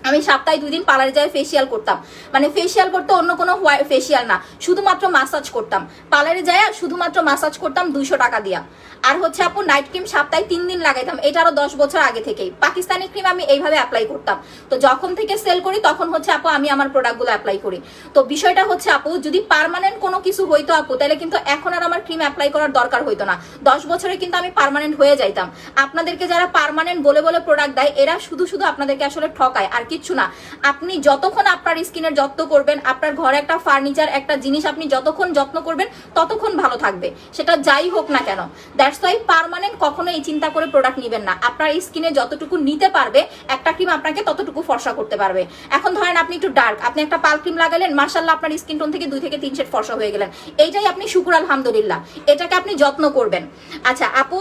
আমি সপ্তাহে 2 দিন পার্লারে যাই ফেসিয়াল করতাম, মানে ফেসিয়াল করতে অন্য কোনো ফেসিয়াল না, শুধুমাত্র মাসাজ করতাম। পার্লারে যাই শুধুমাত্র মাসাজ করতাম 200 টাকা দিয়া। আর হচ্ছে আপু নাইট ক্রিম সপ্তাহে 3 দিন লাগাইতাম, এটা আরো 10 বছর আগে থেকেই পাকিস্তানি ক্রিম আমি এইভাবে অ্যাপ্লাই করতাম। তো যখন থেকে সেল করি তখন হচ্ছে আপু আমি আমার প্রোডাক্টগুলো অ্যাপ্লাই করি। তো বিষয়টা হচ্ছে আপু যদি পার্মানেন্ট কোনো কিছু হইতো আপু, তাহলে কিন্তু এখন আর আমার ক্রিম অ্যাপ্লাই করার দরকার হইতো না। 10 বছরে কিন্তু আমি পার্মানেন্ট হয়ে যাইতাম। আপনাদেরকে যারা পার্মানেন্ট বলে বলে প্রোডাক্ট দেয় এরা শুধু শুধু আপনাদেরকে আসলে ঠকায়, আর কিচ্ছু না। আপনি যতক্ষণ আপনার স্কিনের যত্ন করবেন, আপনার ঘরে একটা ফার্নিচার একটা জিনিস আপনি যতক্ষণ যত্ন করবেন ততক্ষণ ভালো থাকবে, সেটা যাই হোক না কেন। দ্যাটস ওয়াই পার্মানেন্ট কখনো এই চিন্তা করে প্রোডাক্ট নেবেন না। আপনার স্কিনে যতটুকু নিতে পারবে একটা ক্রিম আপনাকে ততটুকু ফর্সা করতে পারবে। এখন ধরেন আপনি একটু ডার্ক, আপনি একটা পাল ক্রিম লাগালেন, মার্শাল্লাহ আপনার স্কিন টোন থেকে 2 থেকে 3 শেড ফর্সা হয়ে গেলেন, এইটাই আপনি শুকুর আলহামদুলিল্লাহ, এটাকে আপনি যত্ন করবেন। আচ্ছা আপু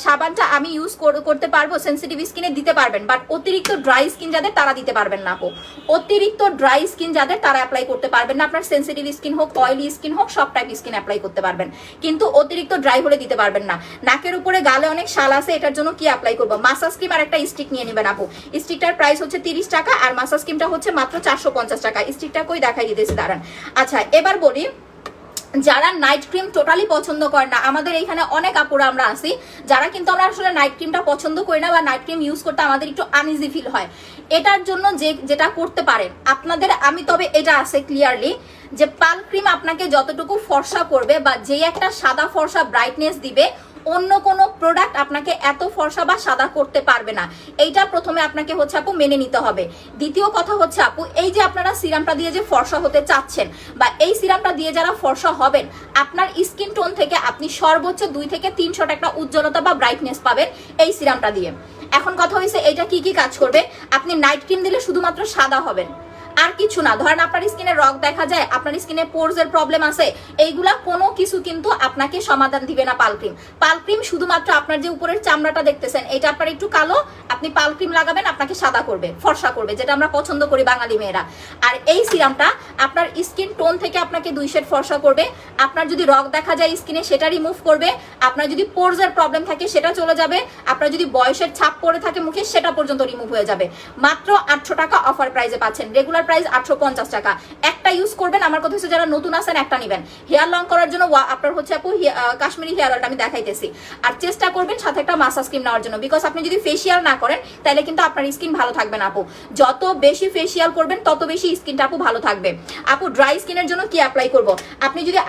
সাবানটা আমি ইউজ করতে পারবো, সেন্সিটিভ স্কিনে দিতে পারবেন, বাট অতিরিক্ত ড্রাই স্কিন যাদের তারা দিতে পারবেন না আপু। অতিরিক্ত ড্রাই স্কিন যাদের তারা অ্যাপ্লাই করতে পারবেন না। আপনার সেন্সিটিভ স্কিন হোক, অয়েলি স্কিন হোক, সব টাইপ স্কিন অ্যাপ্লাই করতে পারবেন, কিন্তু অতিরিক্ত ড্রাই হলে দিতে পারবেন না। নাকের উপরে গালে অনেক শাল আছে, এটার জন্য কি অ্যাপ্লাই করবো? মাসাজ ক্রিম আর একটা স্টিক নিয়ে নেবেন আপু। স্টিকটার প্রাইস হচ্ছে 30 টাকা আর মাসাজ ক্রিমটা হচ্ছে মাত্র 450 টাকা। স্টিকটা কই দেখাই দিতেছি দাঁড়ান। আচ্ছা এবার বলি, যারা নাইট ক্রিম টোটালি পছন্দ করে না, আমাদের এইখানে অনেক আপুরা আমরা আছি যারা কিন্তু আমরা আসলে নাইট ক্রিমটা পছন্দ করি না, বা নাইট ক্রিম ইউজ করতে আমাদের একটু আনইজি ফিল হয়। এটার জন্য যেটা করতে পারেন আপনাদের, আমি তবে এটা আছে ক্লিয়ারলি যে পাল ক্রিম আপনাকে যতটুকু ফর্সা করবে বা যে একটা সাদা ফর্সা ব্রাইটনেস দিবে, অন্য কোনো প্রোডাক্ট আপনাকে এত ফর্সা বা সাদা করতে পারবে না। এইটা প্রথমে আপনাকে হচ্ছে আপু মেনে নিতে হবে। দ্বিতীয় কথা হচ্ছে আপু, এই যে আপনারা সিরামটা দিয়ে যে ফর্সা হতে চাচ্ছেন বা এই সিরামটা দিয়ে যারা ফর্সা হবেন, আপনার স্কিন টোন থেকে আপনি সর্বোচ্চ 2 থেকে 3 একটা উজ্জ্বলতা বা ব্রাইটনেস পাবেন এই সিরামটা দিয়ে। এখন কথা হয়েছে এইটা কি কি কাজ করবে। আপনি নাইট ক্রিম দিলে শুধুমাত্র সাদা হবেন, আর কিছু না। ধরেন আপনার স্কিনে রগ দেখা যায়, আপনার স্কিনে পোরস এর প্রবলেম আছে, এইগুলা কোনো কিছু কিন্তু আপনাকে সমাধান দিবে না পাল ক্রিম। পাল ক্রিম শুধুমাত্র আপনার যে উপরের চামড়াটা দেখতেছেন এটা আপনার একটু কালো, আপনি পাল ক্রিম লাগাবেন আপনাকে সাদা করবে, ফর্সা করবে, যেটা আমরা পছন্দ করি বাঙালি মেয়েরা। আর এই সিরামটা আপনার স্কিন টোন থেকে আপনাকে 2 শেড ফর্সা করবে। আপনার যদি রগ দেখা যায় স্কিনে সেটা রিমুভ করবে। আপনার যদি পোরস এর প্রবলেম থাকে সেটা চলে যাবে। আপনার যদি বয়সের ছাপ পড়ে থাকে মুখে সেটা পর্যন্ত রিমুভ হয়ে যাবে। মাত্র 800 টাকা অফার প্রাইসে পাচ্ছেন। রেগুলার প্রাইস 850 টাকা। একটা ইউজ করবেন, আমার কথা হচ্ছে যারা নতুন আছেন একটা নেবেন। হেয়ার লং করার জন্য আপনার হচ্ছে আপু কাশ্মীরি হেয়ার অয়েলটা আমি দেখাইতেছি। আর চেষ্টা করবেন সাথে একটা মাসাজ ক্রিম নেওয়ার জন্য, বিকজ আপনি যদি ফেসিয়াল না করেন তাহলে কিন্তু আপনার স্কিন ভালো থাকবে না আপু। যত বেশি ফেসিয়াল করবেন তত বেশি স্কিনটা আপু ভালো থাকবে। আপু ড্রাই স্কিনের জন্য কি অ্যাপ্লাই করব? আপনি যদি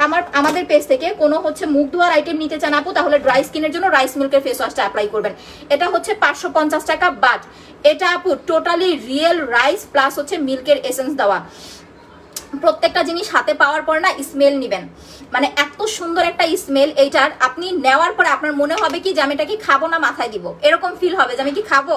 আমাদের পেজ থেকে কোনো হচ্ছে মুখ ধোয়ার আইটেম নিতে চান আপু, তাহলে ড্রাই স্কিনের জন্য রাইস মিল্কের ফেস ওয়াশটা অ্যাপ্লাই করবেন। এটা হচ্ছে 550 টাকা, বাট এটা আপু টোটালি রিয়েল রাইস প্লাস হচ্ছে মিল্কের এসেন্স দেওয়া। প্রত্যেকটা জিনিস হাতে পাওয়ার পর না স্মেল নিবেন, মানে এত সুন্দর একটা স্মেল এইটার। আপনি নেওয়ার পরে আপনার মনে হবে কি যে আমি এটা কি খাবো না মাথায় দিব, এরকম ফিল হবে যে আমি কি খাবো।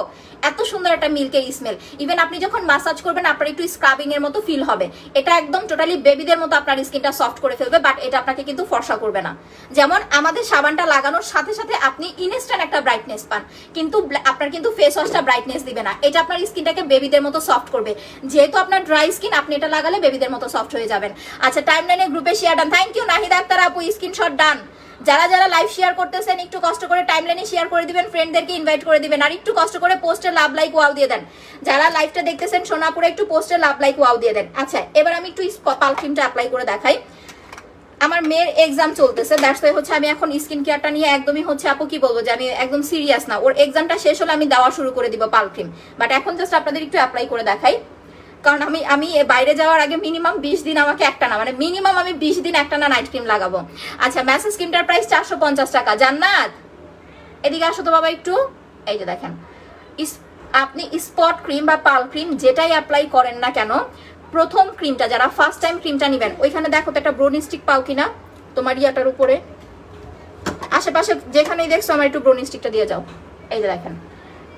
এত সুন্দর একটা মিল্কের স্মেল। ইভেন আপনি যখন মাসাজ করবেন আপনার একটু স্ক্রাবিং এর মতো ফিল হবে। এটা একদম টোটালি বেবিদের মতো আপনার স্কিনটা সফট করে ফেলবে, বাট এটা আপনাকে কিন্তু ফর্সা করবে না। যেমন আমাদের সাবানটা লাগানোর সাথে সাথে আপনি ইনস্ট্যান্ট একটা ব্রাইটনেস পান, কিন্তু আপনার কিন্তু ফেস ওয়াশটা ব্রাইটনেস দিবে না। এটা আপনার স্কিনটাকে বেবিদের মতো সফট করবে। যেহেতু আপনার ড্রাই স্কিন, আপনি এটা লাগালে বেবিদের মতো সফট হয়ে যাবেন। আচ্ছা টাইমলাইনে গ্রুপে share done, thank you Nahida Akter আপু, স্ক্রিনশট ডান। যারা যারা লাইভ শেয়ার করতেছেন একটু কষ্ট করে টাইমলাইনে শেয়ার করে দিবেন, ফ্রেন্ডদেরকে ইনভাইট করে দিবেন, আর একটু কষ্ট করে পোস্টে লাভ লাইক ওয়াও দিয়ে দেন। যারা লাইভটা দেখতেছেন সোনাপুরে একটু পোস্টে লাভ লাইক ওয়াও দিয়ে দেন। আচ্ছা এবার আমি একটু পাল ক্রিমটা অ্যাপ্লাই করে দেখাই। আমার মেয়ের এক্সাম চলতেছে, দ্যাটস ওয়াই হচ্ছে আমি এখন স্কিন কেয়ারটা নিয়ে একদমই হচ্ছে আপু কি বলবো যে আমি একদম সিরিয়াস না। ওর এক্সামটা শেষ হলে আমি দেওয়া শুরু করে দিব পাল ক্রিম, বাট এখন জাস্ট আপনাদের একটু অ্যাপ্লাই করে দেখাই। কারণ আমি বাইরে যাওয়ার আগে মিনিমাম 20 দিন আমাকে একটা না, মানে মিনিমাম আমি 20 দিন একটা না নাইট ক্রিম লাগাবো। আচ্ছা ম্যাসেজ ক্রিমটার প্রাইস 450 টাকা। জান্নাত এদিকে আসো তো বাবা একটু। এই যে দেখেন, আপনি স্পট ক্রিম বা পাল ক্রিম যেটাই অ্যাপ্লাই করেন না কেন, প্রথম ক্রিমটা যারা ফার্স্ট টাইম ক্রিমটা নেবেন, ওইখানে দেখো তো একটা ব্রোনি স্টিক পাও কিনা তোমার ইয়াটার উপরে, আশেপাশে যেখানেই দেখছো আমার একটু ব্রোনি স্টিকটা দিয়ে যাও। এই যে দেখেন,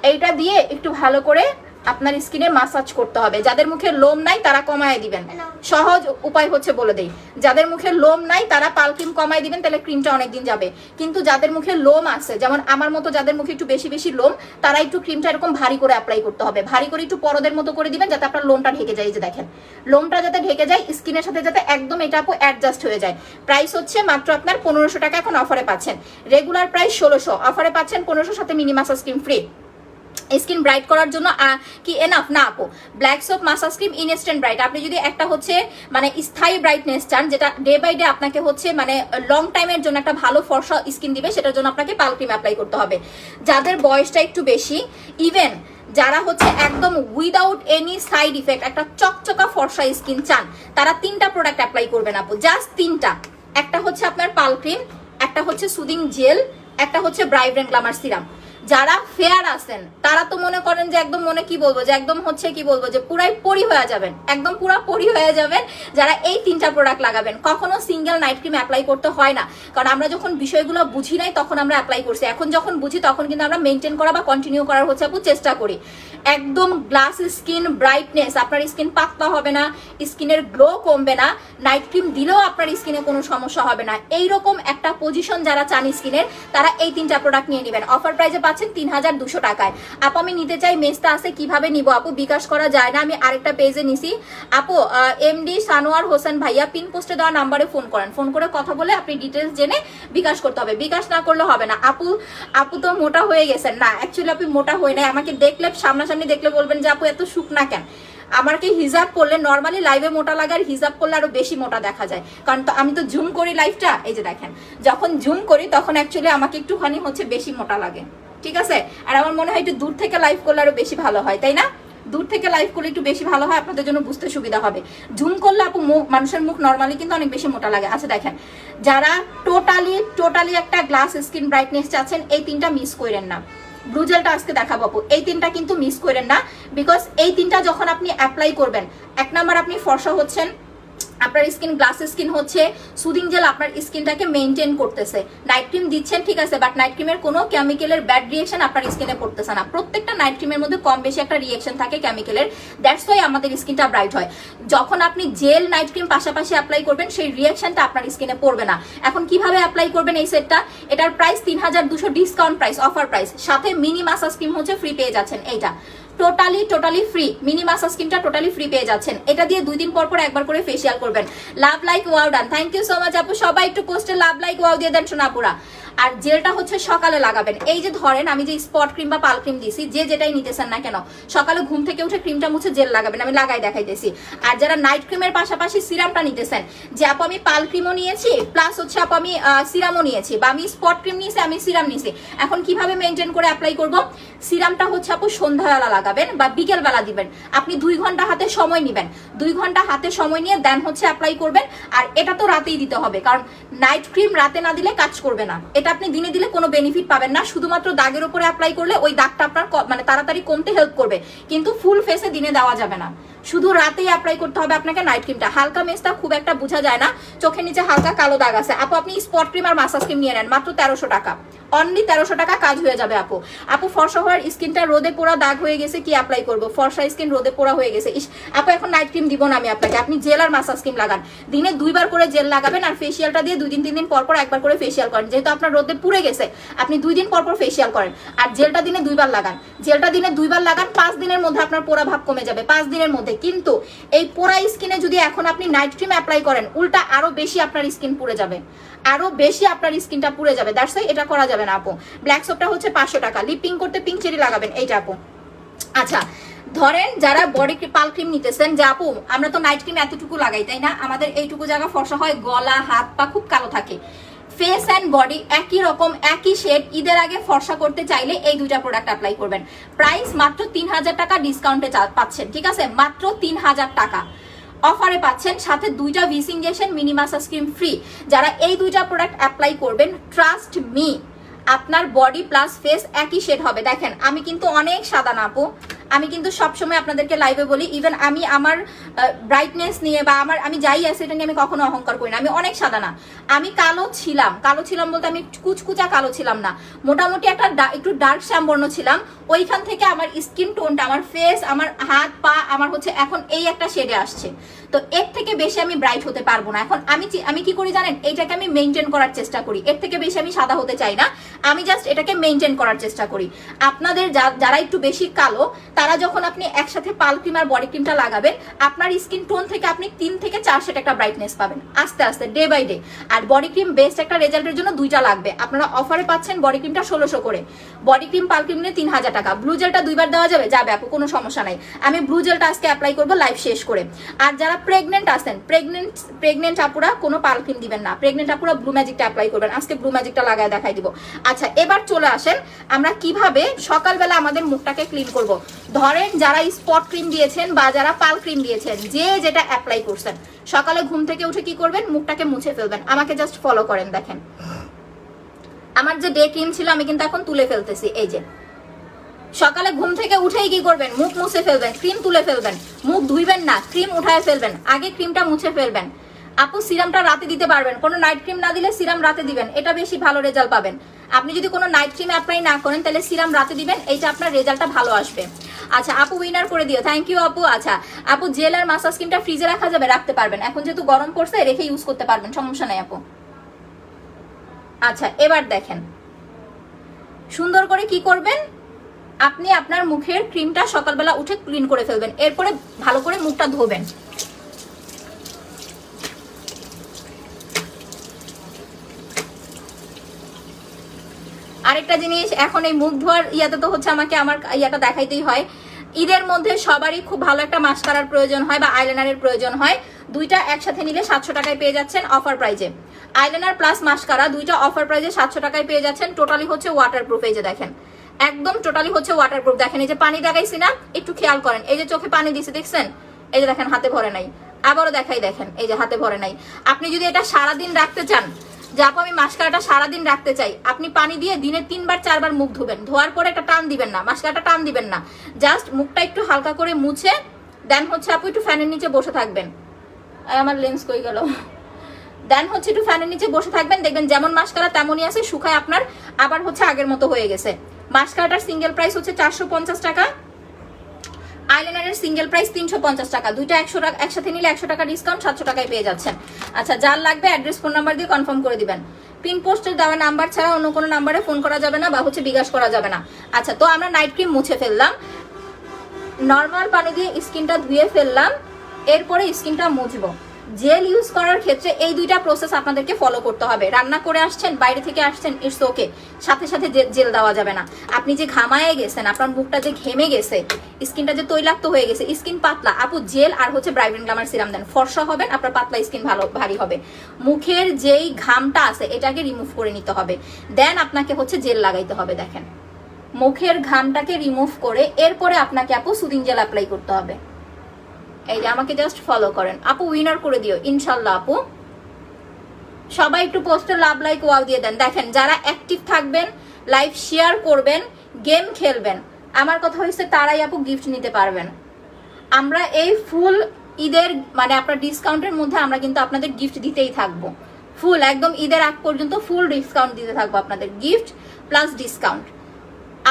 এইটা দিয়ে একটু ভালো করে আপনার স্কিনে মাসাজ করতে হবে। যাদের মুখে লোম নাই তারা কমায় দিবেন, সহজ উপায় হচ্ছে বলে দেই। যাদের মুখে লোম নাই তারা পাল ক্রিম কমায় দিবেন, তাহলে ক্রিমটা অনেকদিন যাবে। কিন্তু যাদের মুখে লোম আছে, যেমন আমার মতো যাদের মুখে একটু বেশি বেশি লোম, তারা একটু ক্রিমটা এরকম ভারী করে অ্যাপ্লাই করতে হবে। ভারী করে একটু পরদের মতো করে দিবেন, যাতে আপনার লোমটা ঢেকে যায়। এই যে দেখেন, লোমটা যাতে ঢেকে যায়, স্কিনের সাথে যাতে একদম এটা আপু অ্যাডজাস্ট হয়ে যায়। প্রাইস হচ্ছে মাত্র আপনার 1500 টাকা, এখন অফারে পাচ্ছেন। রেগুলার প্রাইস 1600, অফারে পাচ্ছেন 1500, সাথে mini massage cream free. Skin bright করার জন্য কি এনাফ না আপু? Black soap massage cream instant bright. আপনি যদি একটা হচ্ছে মানে স্থায়ী ব্রাইটনেস চান, যেটা ডে বাই ডে আপনাকে হচ্ছে মানে লং টাইমের জন্য একটা ভালো ফর্সা স্কিন দিবে, সেটার জন্য আপনাকে পাল ক্রিম অ্যাপ্লাই করতে হবে। যাদের বয়সটা একটু বেশি, ইভেন যারা হচ্ছে একদম উইদাউট এনি সাইড ইফেক্ট একটা চকচকা ফর্সা স্কিন চান, তারা 3টা প্রোডাক্ট অ্যাপ্লাই করবেন আপু, জাস্ট 3টা। একটা হচ্ছে আপনার পাল ক্রিম, একটা হচ্ছে সুদিং জেল, একটা হচ্ছে ব্রাইব্রেন্ট গ্ল্যামার সিরাম। যারা ফেয়ার আছেন তারা তো মনে করেন যে একদম মনে কি বলবো, যে একদম হচ্ছে কি বলবো, যে পুরাই পরি হয়ে যাবেন, একদম পুরা পরি হয়ে যাবেন যারা এই 3টা প্রোডাক্ট লাগাবেন। কখনো সিঙ্গেল নাইট ক্রিম অ্যাপ্লাই করতে হয় না, কারণ আমরা যখন বিষয়গুলো বুঝি নাই তখন আমরা অ্যাপ্লাই করছি। এখন যখন বুঝি তখন কিন্তু আমরা মেনটেন করা বা কন্টিনিউ করার হচ্ছে আপু চেষ্টা করি। একদম গ্লাস স্কিন ব্রাইটনেস, আপনার স্কিন পাতলা হবে না, স্কিনের গ্লো কমবে না, নাইট ক্রিম দিলেও আপনার স্কিনে কোনো সমস্যা হবে না। এইরকম একটা পজিশন যারা চান স্কিনের, তারা এই 3টা প্রোডাক্ট নিয়ে নেবেন। অফার প্রাইসে পাচ্ছেন 3200 টাকায়। আপু আমি নিতে চাই, মেসটা আছে, কিভাবে নিব আপু? বিকাশ করা যায় না, আমি আরেকটা পেজে নিছি আপু। এমডি সানোয়ার হোসেন ভাইয়া, পিন পোস্টে দেওয়া নাম্বারে ফোন করেন, ফোন করে কথা বলে আপনি ডিটেলস জেনে বিকাশ করতে হবে। বিকাশ না করলে হবে না আপু। আপু তো মোটা হয়ে গেছেন না, অ্যাকচুয়ালি আপনি মোটা হয়ে নাই। আমাকে দেখলে সামনাসামনি দেখলে বলবেন যে আপু এত শুকনা কেন। আমাকে হিজাব করলে, নর্মালি লাইভে মোটা লাগে, আর হিজাব করলে আরো বেশি মোটা দেখা যায়, কারণ তো আমি তো জুম করি লাইভটা। এই যে দেখেন, যখন জুম করি তখন অ্যাকচুয়ালি আমাকে একটুখানি হচ্ছে বেশি মোটা লাগে, ঠিক আছে? আর আমার মনে হয় একটু দূর থেকে লাইভ করলে আরো বেশি ভালো হয়, তাই না? দূর থেকে লাইভ করলে একটু বেশি ভালো হয়, আপনাদের জন্য বুঝতে সুবিধা হবে। জুম করলে আপু মানুষের মুখ নর্মালি কিন্তু অনেক বেশি মোটা লাগে। আচ্ছা দেখেন, যারা টোটালি একটা গ্লাস স্কিন ব্রাইটনেস চাচ্ছেন, এই 3টা মিস করেন না। ব্লু জেলটা আজকে দেখাবো আপু, এই 3টা কিন্তু মিস করেন না, বিকজ এই 3টা যখন আপনি অ্যাপ্লাই করবেন, 1 নাম্বার আপনি ফর্সা হচ্ছেন, আপনার স্কিন গ্লাস স্কিন হচ্ছে, সুদিং জেল আপনার স্কিনটাকে মেইনটেইন করতেছে। নাইট ক্রিম দিচ্ছেন ঠিক আছে, বাট নাইট ক্রিমের কোনো কেমিক্যালের ব্যাড রিয়েকশন আপনার স্কিনে পড়তেছে না। প্রত্যেকটা নাইট ক্রিমের মধ্যে কম বেশি একটা রিয়েকশন থাকে কেমিক্যালের, দ্যাটস ওয়াই আমাদের স্কিনটা ব্রাইট হয়। যখন আপনি জেল নাইট ক্রিম পাশাপাশি অ্যাপ্লাই করবেন, সেই রিয়েকশনটা আপনার স্কিনে পড়বে না। এখন কিভাবে অ্যাপ্লাই করবেন এই সেটটা? এটার price 3200, discount price, offer price, সাথে মিনি মাসাজ ক্রিম হচ্ছে ফ্রি পেয়ে যাচ্ছেন। এইটা টোটালি ফ্রি, মিনি মাসাজ ক্রিমটা টোটালি ফ্রি পেয়ে যাচ্ছেন। এটা দিয়ে 2 দিন পর পর একবার করে ফেসিয়াল করবেন। Love like wow done, thank you so much আপু। সবাই একটু পোস্টে লাভ লাইক ওয়াও দিয়ে দেন সোনাপুরা। আর জেলটা হচ্ছে সকালে লাগাবেন। এই যে ধরেন আমি যে স্পট ক্রিম বা পাল ক্রিম দিছি, যে যেটাই নিতেছেন না কেন, সকালে ঘুম থেকে উঠে ক্রিমটা মুছে জেল লাগাবেন, আমি লাগাই দেখাইতেছি। আর যারা নাইট ক্রিমের পাশাপাশি সিরামটা নিতেছেন, যে আপু আমি পাল ক্রিমও নিয়েছি প্লাস হচ্ছে আপু আমি সিরামও নিয়েছি, বা আমি স্পট ক্রিম নিয়েছি, আমি সিরাম নিয়েছি, এখন কিভাবে মেনটেন করে অ্যাপ্লাই করব? সিরামটা হচ্ছে আপু সন্ধ্যাবেলা লাগাবেন বা বিকেল বেলা দিবেন। আপনি 2 ঘন্টা হাতে সময় নেবেন, 2 ঘন্টা হাতে সময় নিয়ে দেন হচ্ছে অ্যাপ্লাই করবেন। আর এটা তো রাতেই দিতে হবে, কারণ নাইট ক্রিম রাতে না দিলে কাজ করবে না। এটা আপনি দিনে দিলে কোনো বেনিফিট পাবেন না, শুধুমাত্র দাগের উপরে অ্যাপ্লাই করলে ওই দাগটা আপনার মানে তাড়াতাড়ি কমতে হেল্প করবে, কিন্তু ফুল ফেসে দিনে দেওয়া যাবে না। শুধু রাতেই অ্যাপ্লাই করতে হবে আপনাকে নাইট ক্রিমটা। হালকা মেসটা খুব একটা বোঝা যায় না, চোখের নিচে হালকা কালো দাগ আছে আপু, আপনি স্পট ক্রিম আর মাসাজ ক্রিম নিয়ে নেন, মাত্র 1300 টাকা, অনলি 1300 টাকা কাজ হয়ে যাবে আপু। আপু ফর্সা হওয়ার স্কিনটা রোদে পোড়া দাগ হয়ে গেছে, কি অ্যাপ্লাই করবো? ফর্সা স্কিন রোদে পোড়া হয়ে গেছে, আপু এখন নাইট ক্রিম দিব না আমি আপনাকে, আপনি জেল আর মাসাজ ক্রিম লাগান। দিনে 2 বার করে জেল লাগাবেন, আর ফেসিয়ালটা দিয়ে 2 দিন 3 দিন পর পর একবার করে ফেসিয়াল করেন। যেহেতু আপনার রোদে পুড়ে গেছে, আপনি 2 দিন পর পর ফেসিয়াল করেন। আর জেলটা দিনে 2 বার লাগান, জেলটা দিনে 2 বার লাগান, 5 দিনের মধ্যে আপনার পোড়া ভাব কমে যাবে, 5 দিনের মধ্যে। কিন্তু এই পোড়া স্কিনে যদি এখন আপনি নাইট ক্রিম অ্যাপ্লাই করেন, উল্টা আরো বেশি আপনার স্কিন পুড়ে যাবে, আরো বেশি আপনার স্কিনটা পুড়ে যাবে। দ্যাটস ওয়াই এটা করা যাবে না আপু। ব্ল্যাক সোপটা হচ্ছে 500 টাকা, লিপিং করতে পিঙ্ক চেরি লাগাবেন, এইটা আপু। আচ্ছা ধরেন যারা বডি পাল ক্রিম নিতেছেন, যে আপু আমরা তো নাইট ক্রিম এতটুকু লাগাই, তাই না? আমাদের এইটুকু জায়গা ফর্সা হয়, গলা হাত পা খুব কালো থাকে, ফেস অ্যান্ড বডি একই রকম একই শেড। ঈদের আগে ফর্সা করতে চাইলে এই 2টা প্রোডাক্ট অ্যাপ্লাই করবেন। প্রাইস মাত্র 3000 টাকা ডিসকাউন্টে পাচ্ছেন, ঠিক আছে? মাত্র 3000 টাকা অফারে পাচ্ছেন, সাথে 2টা ভিস injection mini massage cream free. যারা এই 2টা প্রোডাক্ট অ্যাপ্লাই করবেন, ট্রাস্ট মি, আপনার বডি প্লাস ফেস একই শেড হবে। দেখেন আমি কিন্তু অনেক সাদা না আপু, আমি কিন্তু সবসময় আপনাদেরকে লাইভে বলি, ইভেন আমি আমার ব্রাইটনেস নিয়ে বা আমি যাই আছি এটা নিয়ে আমি কখনো অহংকার করি না। আমি অনেক সাদা না, আমি কালো ছিলাম বলতে আমি কুচকুচা কালো ছিলাম না, মোটামুটি একটা একটু ডার্ক শ্যামবর্ণ ছিলাম। ওইখান থেকে আমার স্কিন টোনটা, আমার ফেস, আমার হাত পা আমার হচ্ছে এখন এই একটা শেডে আসছে। তো এর থেকে বেশি আমি ব্রাইট হতে পারবো না। এখন আমি কি করি জানেন, এইটাকে আমি মেনটেন করার চেষ্টা করি। এর থেকে বেশি আমি সাদা হতে চাই না, আমি জাস্ট এটাকে মেনটেন করার চেষ্টা করি। আপনাদের যারা একটু বেশি কালো, তারা যখন আপনি একসাথে পাল ক্রিম আর বডি ক্রিমটা লাগাবেন, আপনার স্কিন টোন থেকে আপনি 3 থেকে 4 শেড একটা ব্রাইটনেস পাবেন আস্তে আস্তে, ডে বাই ডে। আর বডি ক্রিম বেস্ট একটা রেজাল্টের জন্য 2টা লাগবে। আপনারা অফারে পাচ্ছেন বডি ক্রিমটা 1600 করে, বডি ক্রিম পাল ক্রিম নিয়ে 3000 টাকা। ব্লু জেলটা 2বার দেওয়া যাবে আপু, কোনো সমস্যা নাই। আমি ব্লু জেলটা আজকে অ্যাপ্লাই করবো লাইভ শেষ করে। আর যারা প্রেগনেন্ট আছেন, প্রেগনেন্ট আপুরা কোনো পাল ক্রিম দিবেন না, প্রেগনেন্ট আপুরা ব্লু ম্যাজিকটা অ্যাপ্লাই করবেন। আজকে ব্লু ম্যাজিকটা লাগায় দেখাই দিব। আচ্ছা, এবার চলে আসেন আমরা কিভাবে সকালবেলা আমাদের মুখটাকে ক্লিন করব। ধরেন যারা স্পট ক্রিম দিয়েছেন বা যারা পাল ক্রিম দিয়েছেন, যে যেটা অ্যাপ্লাই করছেন, সকালে ঘুম থেকে উঠে কি করবেন, মুখটাকে মুছে ফেলবেন। আমাকে জাস্ট ফলো করেন, দেখেন আমার যে ডে ক্রিম ছিল আমি কিন্তু এখন তুলে ফেলতেছি। এই যে সকালে ঘুম থেকে উঠেই কি করবেন, মুখ মুছে ফেলবেন, ক্রিম তুলে ফেলবেন। মুখ ধুইবেন না, ক্রিম উঠায় ফেলবেন, আগে ক্রিমটা মুছে ফেলবেন। আপু সিরামটা রাতে দিতে পারবেন, কোনো নাইট ক্রিম না দিলে সিরাম রাতে দিবেন, এটা বেশি ভালো রেজাল্ট পাবেন। আপনি যদি কোনো নাইট ক্রিম অ্যাপ্লাই না করেন তাহলে সিরাম রাতে দিবেন, এইটা আপনার রেজাল্টটা ভালো আসবে। আচ্ছা আপু উইনার করে দিও, থ্যাংক ইউ আপু। আচ্ছা আপু জেল আর মাসাজ ক্রিমটা ফ্রিজে রাখা যাবে? রাখতে পারবেন, এখন যেহেতু গরম পড়ছে রেখে ইউজ করতে পারবেন, সমস্যা নাই আপু। আচ্ছা এবার দেখেন সুন্দর করে কি করবেন, আপনি আপনার মুখের ক্রিমটা সকালবেলা উঠে ক্লিন করে ফেলবেন, এরপরে ভালো করে মুখটা ধোবেন। আরেকটা জিনিস, এখন এই মুখ ধোয়ার ইয়াতে তো হচ্ছে আমাকে আমার ইয়াটা দেখাইতেই হয়। ঈদের মধ্যে সবারই খুব ভালো একটা মাস্কারার প্রয়োজন হয় বা আইলাইনারের প্রয়োজন হয়। 2টা একসাথে নিলে 700 টাকায় পেয়ে যাচ্ছেন অফার প্রাইজে। আইলাইনার প্লাস মাস্কারা 2টা অফার প্রাইজে 700 টাকায় পেয়ে যাচ্ছেন। টোটালি হচ্ছে ওয়াটারপ্রুফ। এই যে দেখেন একদম টোটালি হচ্ছে ওয়াটারপ্রুফ। দেখেন এই যে পানি দেখাইছি না, একটু খেয়াল করেন, এই যে চোখে পানি দিছে দেখছেন, এই যে দেখেন হাতে ভরে নাই, আবারও দেখাই দেখেন এই যে হাতে ভরে নাই। আপনি যদি এটা সারাদিন রাখতে চান, যে আপু আমি মাস্কারাটা সারাদিন রাখতে চাই, আপনি পানি দিয়ে দিনে 3বার 4বার মুখ ধুবেন, ধোয়ার পরে একটা টান দিবেন না, মাস্কারাটা টান দিবেন না, জাস্ট মুখটা একটু হালকা করে মুছে দেন হচ্ছে আপু একটু ফ্যানের নিচে বসে থাকবেন। আমার লেন্স কই গেল, দেন হচ্ছে একটু ফ্যানের নিচে বসে থাকবেন, দেখবেন যেমন মাস্কারা তেমনই আছে, শুকায় আপনার আবার হচ্ছে আগের মতো হয়ে গেছে। মাস্কারাটার সিঙ্গেল প্রাইস হচ্ছে 450 টাকা, আইলাইনারের সিঙ্গেল প্রাইস 350 টাকা। 2টা 100 টাকা একসাথে নিলে 100 টাকা ডিসকাউন্ট, 700 টাকায় পেয়ে যাচ্ছেন। আচ্ছা যার লাগবে অ্যাড্রেস ফোন নাম্বার দিয়ে কনফার্ম করে দিবেন। পিন পোস্টের দেওয়া নাম্বার ছাড়া অন্য কোনো নাম্বারে ফোন করা যাবে না বা হচ্ছে বিকাশ করা যাবে না। আচ্ছা তো আমরা নাইট ক্রিম মুছে ফেললাম, নর্মাল পানি দিয়ে স্কিনটা ধুয়ে ফেললাম, এরপরে স্কিনটা মুছবো। জেল ইউজ করার ক্ষেত্রে এই 2টা প্রসেস আপনাদেরকে ফলো করতে হবে। রান্না করে আসছেন, বাইরে থেকে আসছেন, ইটস ওকে, সাথে সাথে জেল দেওয়া যাবে না। আপনি যে ঘামায়ে গেছেন, আপনার মুখটা যে ঘেমে গেছে, স্কিনটা যে তৈলাক্ত হয়ে গেছে, স্কিন পাতলা, আপু জেল আর হচ্ছে ব্রাইটেন গ্ল্যামার সিরাম দেন, ফর্সা হবেন, আপনার পাতলা স্কিন ভারী হবে। মুখের যেই ঘামটা আছে এটাকে রিমুভ করে নিতে হবে, দেন আপনাকে হচ্ছে জেল লাগাইতে হবে। দেখেন মুখের ঘামটাকে রিমুভ করে এরপরে আপনাকে আপু সুদিং জেল অ্যাপ্লাই করতে হবে। এই যে আমাকে জাস্ট ফলো করেন আপু, উইনার করে দিও ইনশাল্লাহ আপু। সবাই একটু পোস্টে লাভ লাইক ওয়াও দিয়ে দেন। দেখেন যারা অ্যাক্টিভ থাকবেন, লাইভ শেয়ার করবেন, গেম খেলবেন, আমার কথা হচ্ছে তারাই আপু গিফট নিতে পারবেন। আমরা এই ফুল ঈদের মানে আপনার ডিসকাউন্টের মধ্যে আমরা কিন্তু আপনাদের গিফট দিতেই থাকবো, ফুল একদম ঈদের আগ পর্যন্ত ফুল ডিসকাউন্ট দিতে থাকবো আপনাদের, গিফট প্লাস ডিসকাউন্ট।